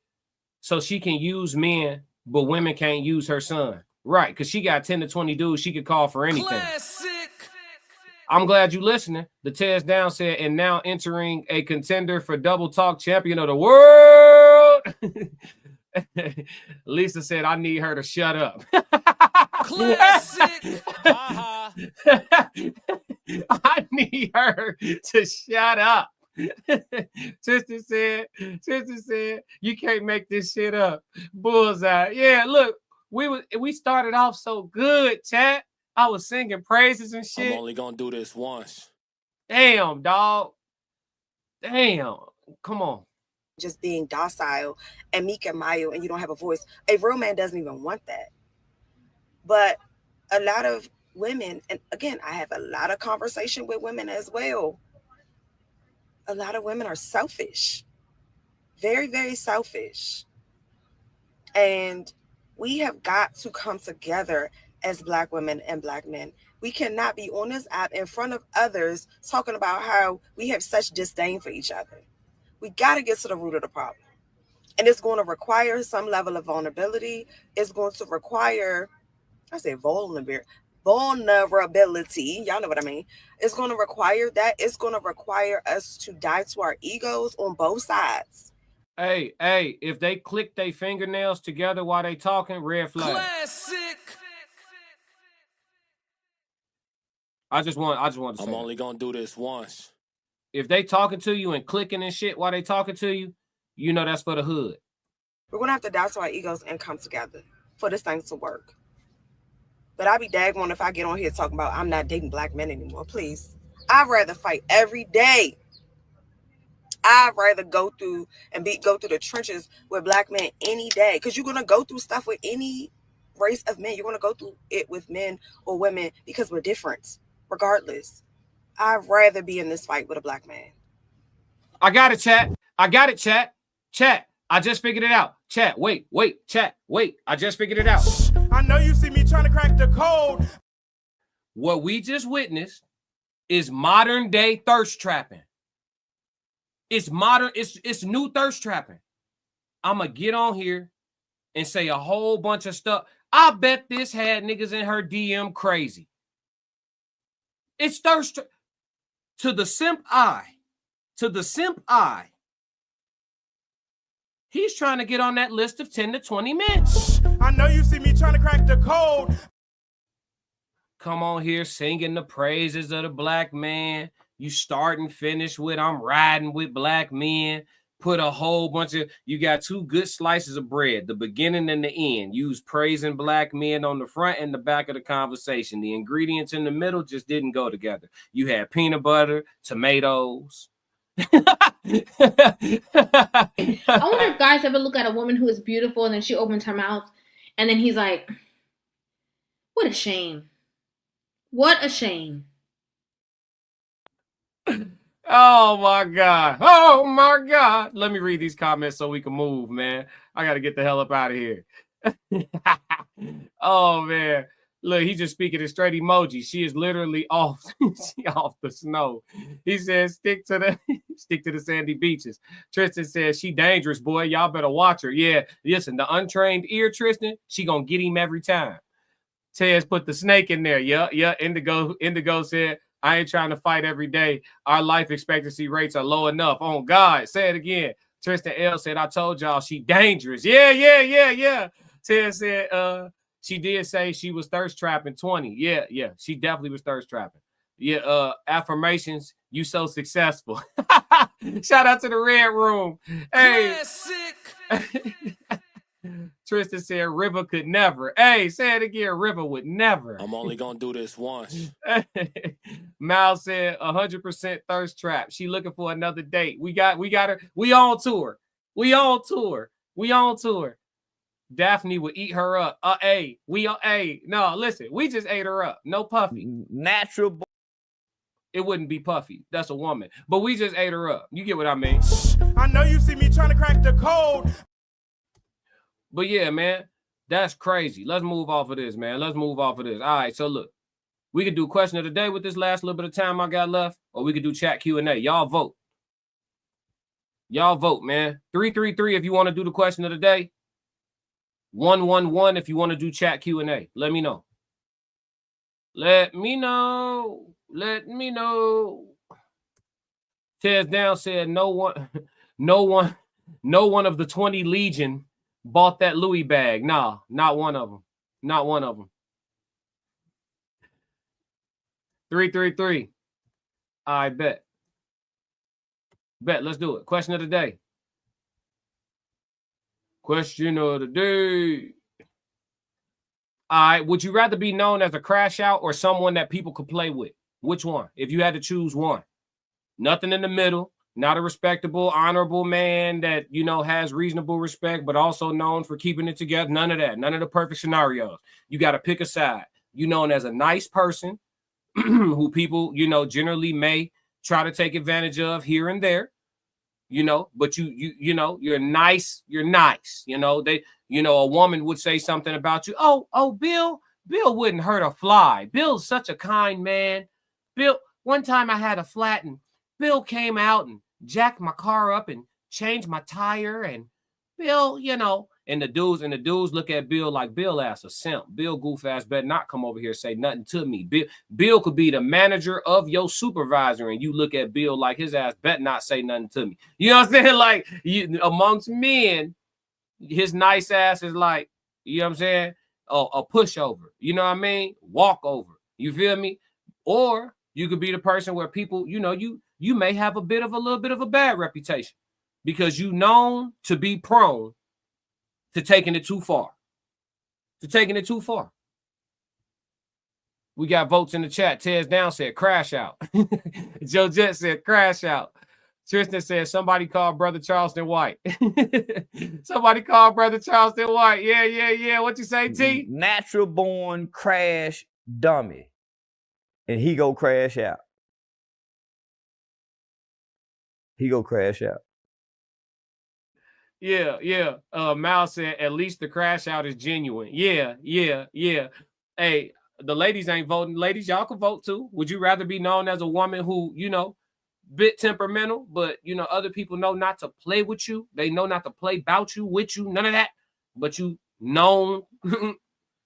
so she can use men, but women can't use her son. Right, because she got 10 to 20 dudes she could call for anything. Classic. I'm glad you listening. The Tears Down said, and now entering a contender for Double Talk Champion of the World. Lisa said, I need her to shut up. Classic. I need her to shut up. Sister said, you can't make this shit up. Bullseye. Yeah, look, we started off so good, chat. I was singing praises and shit. I'm only gonna do this once. Damn, dog. Damn. Come on. Just being docile and meek and mild, and you don't have a voice. A real man doesn't even want that. But a lot of women, and again, I have a lot of conversation with women as well. A lot of women are selfish. Very, very selfish. And we have got to come together as Black women and Black men. We cannot be on this app in front of others talking about how we have such disdain for each other. We got to get to the root of the problem. And it's going to require some level of vulnerability. It's going to require, vulnerability. Y'all know what I mean. It's going to require that. It's going to require us to die to our egos on both sides. Hey, if they click their fingernails together while they talking, red flag. Classic. I just want to say I'm only gonna do this once. If they talking to you and clicking and shit while they talking to you, you know that's for the hood. We're going to have to die to our egos and come together for this thing to work. But I'll be daggone if I get on here talking about I'm not dating Black men anymore. Please. I'd rather fight every day. I'd rather go through the trenches with Black men any day. Because you're going to go through stuff with any race of men. You're going to go through it with men or women because we're different. Regardless. I'd rather be in this fight with a Black man. I got it, chat. Chat. I just figured it out. Chat, wait. Chat, wait. I just figured it out. I know you see me trying to crack the code. What we just witnessed is modern day thirst trapping. It's modern. It's new thirst trapping. I'm going to get on here and say a whole bunch of stuff. I bet this had niggas in her DM crazy. It's thirst to the simp eye. To the simp eye. He's trying to get on that list of 10 to 20 men. I know you see me trying to crack the code. Come on here singing the praises of the Black man. You start and finish with I'm riding with Black men. Put a whole bunch of, you got two good slices of bread, the beginning and the end. Use praising Black men on the front and the back of the conversation. The ingredients in the middle just didn't go together. You had peanut butter, tomatoes. I wonder if guys ever look at a woman who is beautiful and then she opens her mouth and then he's like, what a shame. What a shame. Oh my God. Let me read these comments so we can move, man. I got to get the hell up out of here. Oh man. Look, he's just speaking in straight emoji. She is literally off. She off the snow. He says, stick to the sandy beaches. Tristan says, she dangerous, boy. Y'all better watch her. Yeah, listen, the untrained ear, Tristan, she gonna get him every time. Tez put the snake in there. Yeah. Indigo said, I ain't trying to fight every day. Our life expectancy rates are low enough. Oh God, say it again. Tristan L said, I told y'all she dangerous. Yeah. Tez said, she did say she was thirst trapping 20. Yeah. She definitely was thirst trapping. Yeah, affirmations, you so successful. Shout out to the Red Room. Hey. Tristan said River could never. Hey, say it again. River would never. I'm only gonna do this once. Mal said 100% thirst trap. She looking for another date. We got her. We on tour. Daphne would eat her up. No, listen, we just ate her up. No Puffy. Natural. It wouldn't be Puffy. That's a woman. But we just ate her up. You get what I mean? I know you see me trying to crack the code. But yeah, man, that's crazy. Let's move off of this, man. All right, so look, we could do question of the day with this last little bit of time I got left, or we could do chat Q&A. Y'all vote, man. 333 if you want to do the question of the day. 111 if you want to do chat Q&A. Let me know. Tez Down said no one of the 20 Legion bought that Louis bag. Nah, not one of them. 333. I bet. Let's do it. Question of the day. All right. Would you rather be known as a crash out or someone that people could play with? Which one? If you had to choose one. Nothing in the middle. Not a respectable, honorable man that, has reasonable respect, but also known for keeping it together. None of that. None of the perfect scenarios. You got to pick a side. You known as a nice person who people, generally may try to take advantage of here and there, but you're nice. You're nice. A woman would say something about you. Oh, Bill wouldn't hurt a fly. Bill's such a kind man. Bill, one time I had a flat and Bill came out and jacked my car up and changed my tire. And Bill, and the dudes look at Bill like Bill ass a simp. Bill goof ass better not come over here and say nothing to me. Bill could be the manager of your supervisor, and you look at Bill like his ass better not say nothing to me. You know what I'm saying? Like amongst men, his nice ass is like, you know what I'm saying? A pushover. You know what I mean? Walk over. You feel me? Or you could be the person where people, you may have a little bit of a bad reputation because you known to be prone to taking it too far. We got votes in the chat. Tez Down said crash out. Joe Jet said crash out. Tristan said somebody called Brother Charleston White. Yeah. What you say, T? Natural born crash dummy. And he go crash out. Yeah. Mal said at least the crash out is genuine. Yeah. Hey, the ladies ain't voting. Ladies, y'all can vote too. Would you rather be known as a woman who, bit temperamental, but other people know not to play with you. They know not to play about you, with you, none of that. But you known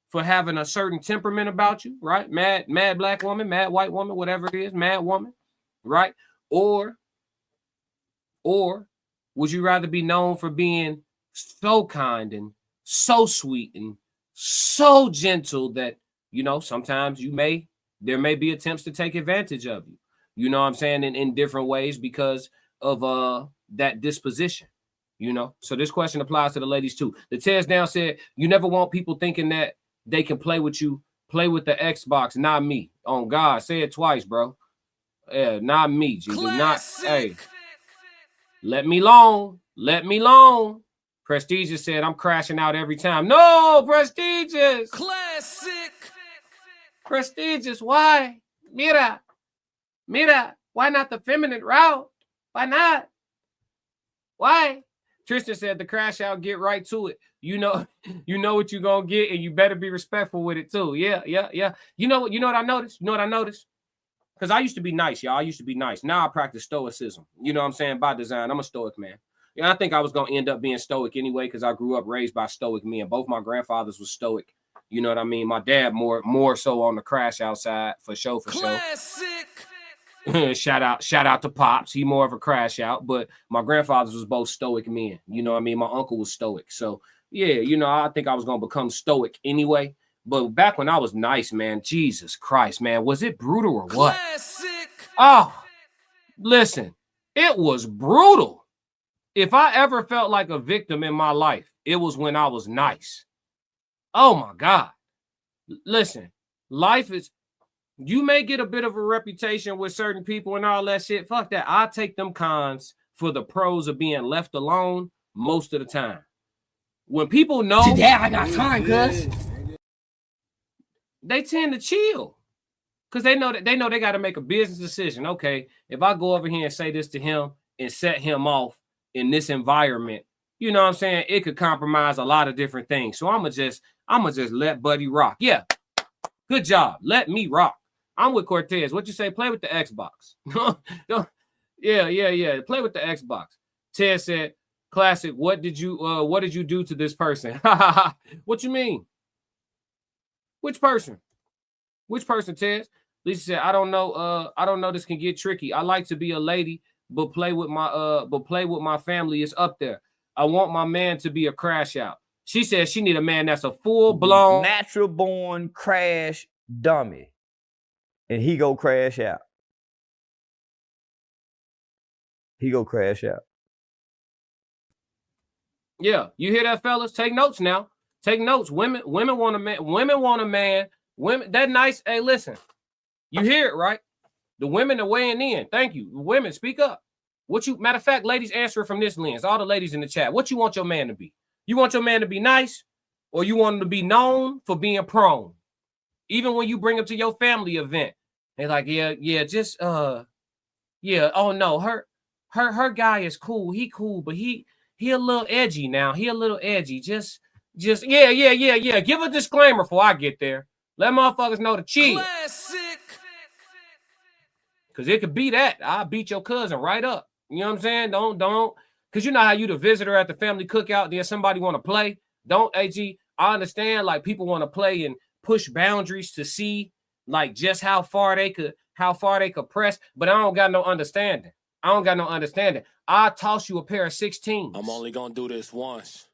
for having a certain temperament about you, right? Mad black woman, mad white woman, whatever it is, mad woman, right? Or would you rather be known for being so kind and so sweet and so gentle that, sometimes there may be attempts to take advantage of you. You know what I'm saying? In different ways because of that disposition, So this question applies to the ladies too. The Tez Down said, you never want people thinking that they can play with you, play with the Xbox, not me. On God, say it twice, bro. Yeah, not me. Hey, let me alone. Prestigious said, I'm crashing out every time. No, Prestigious. Classic. Prestigious, why? Mira, why not the feminine route? Why not? Why? Tristan said the crash out, get right to it. You know what you're gonna get, and you better be respectful with it too. Yeah. You know what I noticed? Because I used to be nice, y'all. I used to be nice. Now I practice stoicism. You know what I'm saying? By design. I'm a stoic man. Yeah, I think I was gonna end up being stoic anyway, because I grew up raised by stoic men. Both my grandfathers were stoic. You know what I mean? My dad more so on the crash outside for sure. Shout out to Pops. He more of a crash out, but my grandfathers was both stoic men. You know what I mean? My uncle was stoic. So yeah, I think I was gonna become stoic anyway. But back when I was nice, man, Jesus Christ, man, was it brutal or what? Oh, listen, it was brutal. If I ever felt like a victim in my life, it was when I was nice. Oh my God. Listen, life is, you may get a bit of a reputation with certain people and all that shit. Fuck that. I take them cons for the pros of being left alone most of the time. When people know Today I got time, cuz. They tend to chill. Because they know they got to make a business decision. Okay, if I go over here and say this to him and set him off in this environment, you know what I'm saying? It could compromise a lot of different things. So I'ma just let Buddy rock. Yeah. Good job. Let me rock. I'm with Cortez. What you say? Play with the Xbox. Yeah. Play with the Xbox. Ted said, classic. What did you do to this person? What you mean? Which person? Which person, Ted? Lisa said, I don't know. This can get tricky. I like to be a lady, but play with my family is up there. I want my man to be a crash out. She said she need a man that's a full-blown natural born crash dummy. And he go crash out. Yeah, you hear that, fellas? Take notes now. Take notes. Women want a man. Women want a man. Women, that nice. Hey, listen. You hear it, right? The women are weighing in. Thank you. Women, speak up. Matter of fact, ladies, answer it from this lens. All the ladies in the chat. What you want your man to be? You want your man to be nice, or you want him to be known for being prone? Even when you bring him to your family event, they're like, oh no, her guy is cool. He cool, but he a little edgy now. He a little edgy. Just yeah. Give a disclaimer before I get there. Let motherfuckers know to chill. Cause it could be that. I'll beat your cousin right up. You know what I'm saying? Don't. Cause you know how you the visitor at the family cookout, then somebody want to play. Don't, AG. I understand like people want to play and push boundaries to see like just how far they could press, but I don't got no understanding. I'll toss you a pair of 16s. I'm only gonna do this once.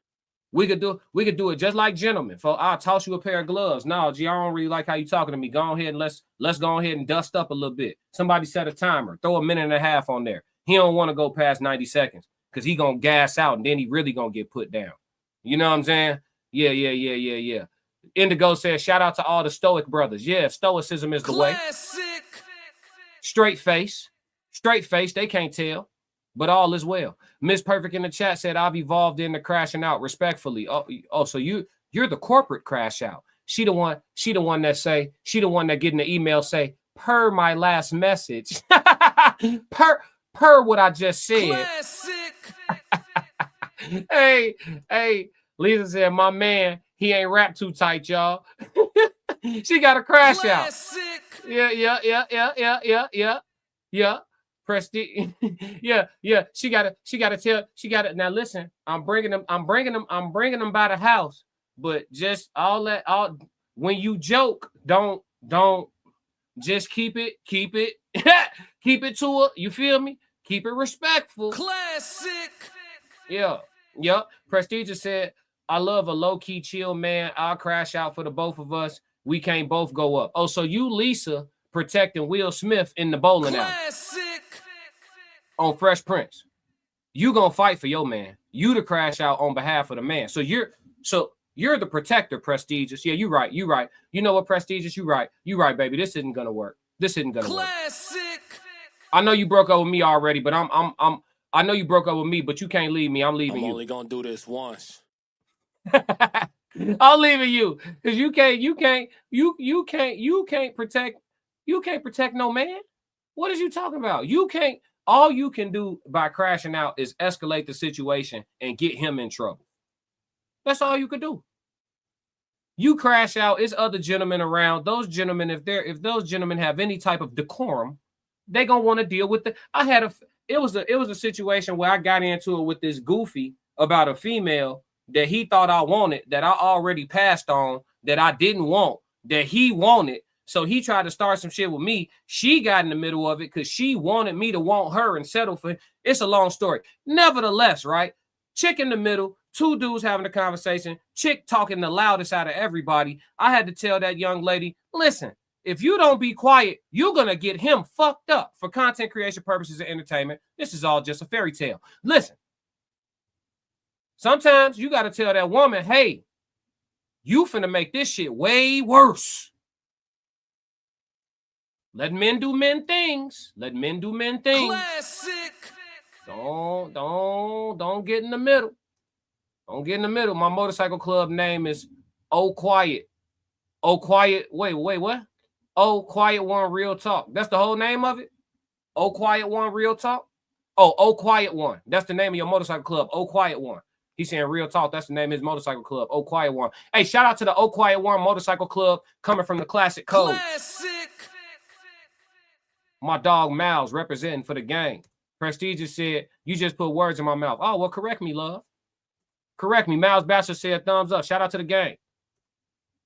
We could do it just like gentlemen. I'll toss you a pair of gloves. No, G, I don't really like how you talking to me. Go ahead and let's go ahead and dust up a little bit. Somebody set a timer. Throw a minute and a half on there. He don't want to go past 90 seconds because he gonna gas out and then he really gonna get put down. You know what I'm saying? Yeah. Indigo says, shout out to all the stoic brothers. Yeah, stoicism is the way. Straight face, they can't tell. But all is well. Miss Perfect in the chat said, I've evolved into crashing out respectfully. Oh, so you're the corporate crash out. She the one that getting the email say, per my last message. per what I just said. Hey, Lisa said, my man, he ain't wrapped too tight, y'all. She got a crash out. Yeah. Prestige. Yeah. She gotta tell. Now listen, I'm bringing them by the house. But just when you joke, don't just keep it keep it to her. You feel me? Keep it respectful. Classic. Yeah. Prestige said, I love a low-key chill man. I'll crash out for the both of us. We can't both go up. Oh, so you, Lisa, protecting Will Smith in the bowling alley. On Fresh Prince. You gonna fight for your man. You to crash out on behalf of the man. So you're the protector, Prestigious. Yeah, you right. You know what, Prestigious? You right, baby. This isn't gonna work. Classic. I know you broke up with me already, but I know you broke up with me, but you can't leave me. I'm leaving you. I'm only gonna do this once. I'm leaving you because you can't protect no man. What is you talking about? You can't All you can do by crashing out is escalate the situation and get him in trouble. That's all you could do. You crash out, it's other gentlemen around. Those gentlemen, if those gentlemen have any type of decorum, they're gonna want to deal with it. It was a situation where I got into it with this goofy about a female that he thought I wanted, that I already passed on, that I didn't want, that he wanted. So he tried to start some shit with me. She got in the middle of it because she wanted me to want her and settle for. It's a long story. Nevertheless, right? Chick in the middle, two dudes having a conversation, chick talking the loudest out of everybody. I had to tell that young lady, listen, if you don't be quiet, you're going to get him fucked up. For content creation purposes and entertainment, this is all just a fairy tale. Listen, sometimes you got to tell that woman, hey, you finna make this shit way worse. Let men do men things. Let men do men things. Classic. Don't get in the middle. Don't get in the middle. My motorcycle club name is Oh Quiet. Oh Quiet. Wait, what? Oh Quiet One Real Talk. That's the whole name of it? Oh Quiet One Real Talk? Oh Quiet One. That's the name of your motorcycle club. Oh Quiet One. He's saying Real Talk. That's the name of his motorcycle club. Oh Quiet One. Hey, shout out to the Oh Quiet One motorcycle club coming from the Classic Code. Classic. My dog Miles representing for the gang. Prestigious said, you just put words in my mouth. Oh, well, correct me, love. Correct me. Miles Bachelor said thumbs up. Shout out to the gang.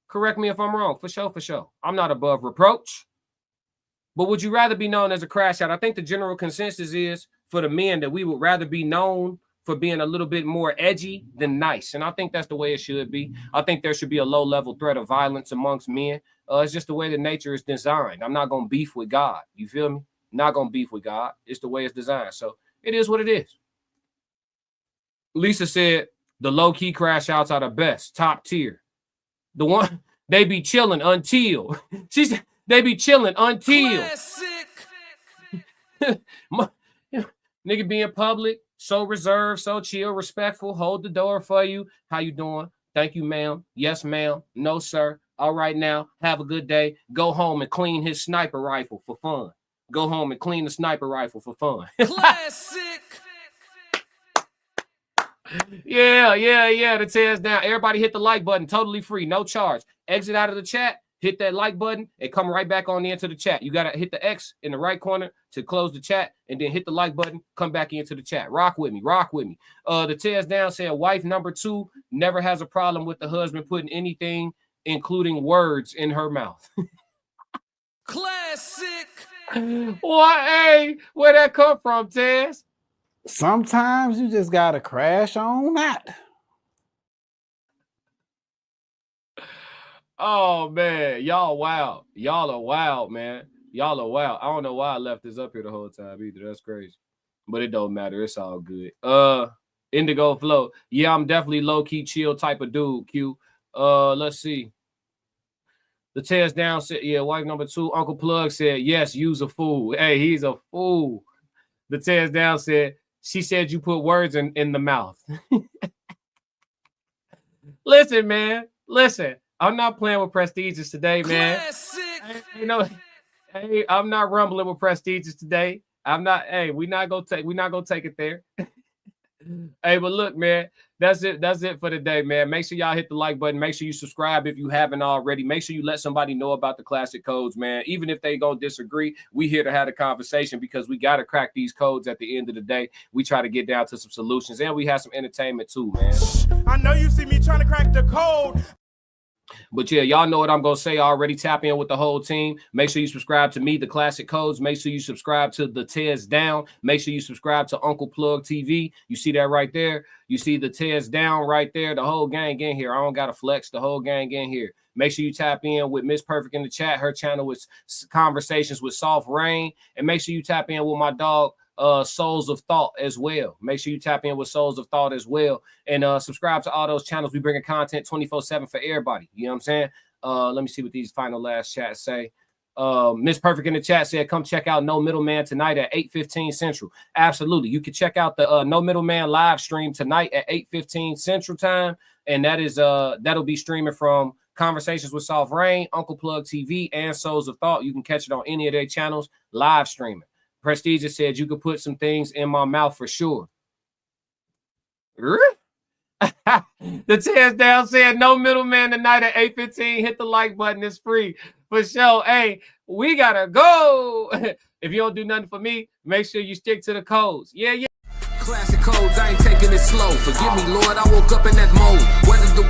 Correct me if I'm wrong. For sure. I'm not above reproach. But would you rather be known as a crash out? I think the general consensus is for the men that we would rather be known for being a little bit more edgy than nice. And I think that's the way it should be. I think there should be a low-level threat of violence amongst men. It's just the way that nature is designed. I'm not going to beef with God. You feel me? Not going to beef with God. It's the way it's designed. So it is what it is. Lisa said the low-key crash outs are the best, top tier. The one, they be chilling until. She said they be chilling until. Nigga be in public, so reserved, so chill, respectful, hold the door for you. How you doing? Thank you, ma'am. Yes, ma'am. No, sir. All right now. Have a good day. Go home and clean his sniper rifle for fun. Go home and clean the sniper rifle for fun. Classic. Yeah. The tears down. Everybody hit the like button. Totally free. No charge. Exit out of the chat. Hit that like button and come right back on into the chat. You got to hit the X in the right corner to close the chat and then hit the like button. Come back into the chat. Rock with me. The tears down said wife number 2 never has a problem with the husband putting anything, including words, in her mouth. Classic. What? Hey, where that come from, Tez? Sometimes you just gotta crash on that. Oh man, y'all wild. Y'all are wild, man. Y'all are wild. I don't know why I left this up here the whole time either. That's crazy. But it don't matter. It's all good. Indigo Flow. Yeah, I'm definitely low-key chill type of dude, Q. Let's see. The tears down said, yeah, wife number 2. Uncle Plug said, yes, you's a fool. Hey, he's a fool. The tears down said, she said you put words in the mouth. Listen, man. Listen. I'm not playing with Prestigious today, man. Hey, I'm not rumbling with Prestigious today. I'm not. Hey, we're not gonna take it there. Hey, but look, man, that's it for today, man. Make sure y'all hit the like button. Make sure you subscribe if you haven't already. Make sure you let somebody know about the classic codes, man. Even if they gonna disagree, we here to have a conversation because we gotta crack these codes at the end of the day. We try to get down to some solutions and we have some entertainment too, man. I know you see me trying to crack the code. But yeah, y'all know what I'm going to say already. Tap in with the whole team. Make sure you subscribe to me, the Classic Codes. Make sure you subscribe to the Tears Down. Make sure you subscribe to Uncle Plug TV. You see that right there? You see the Tears Down right there? The whole gang in here. I don't got to flex. The whole gang in here. Make sure you tap in with Miss Perfect in the chat. Her channel is Conversations with Soft Rain. And make sure you tap in with my dog, Souls of Thought as well. Make sure you tap in with Souls of Thought as well, and subscribe to all those channels. We bringing content 24/7 for everybody. You know what I'm saying? Let me see what these final last chats say. Miss Perfect in the chat said, come check out No Middleman tonight at 8:15 Central. Absolutely. You can check out the No Middleman live stream tonight at 8:15 Central time, and that is that'll be streaming from Conversations with Soft Rain, Uncle Plug TV, and Souls of Thought. You can catch it on any of their channels live streaming. Prestige said you could put some things in my mouth for sure. The Tears Down said no middleman tonight at 8:15. Hit the like button. It's free for sure. Hey, we gotta go. If you don't do nothing for me, make sure you stick to the codes. Yeah. Classic codes, I ain't taking it slow. Forgive me, Lord, I woke up in that mode. Whether the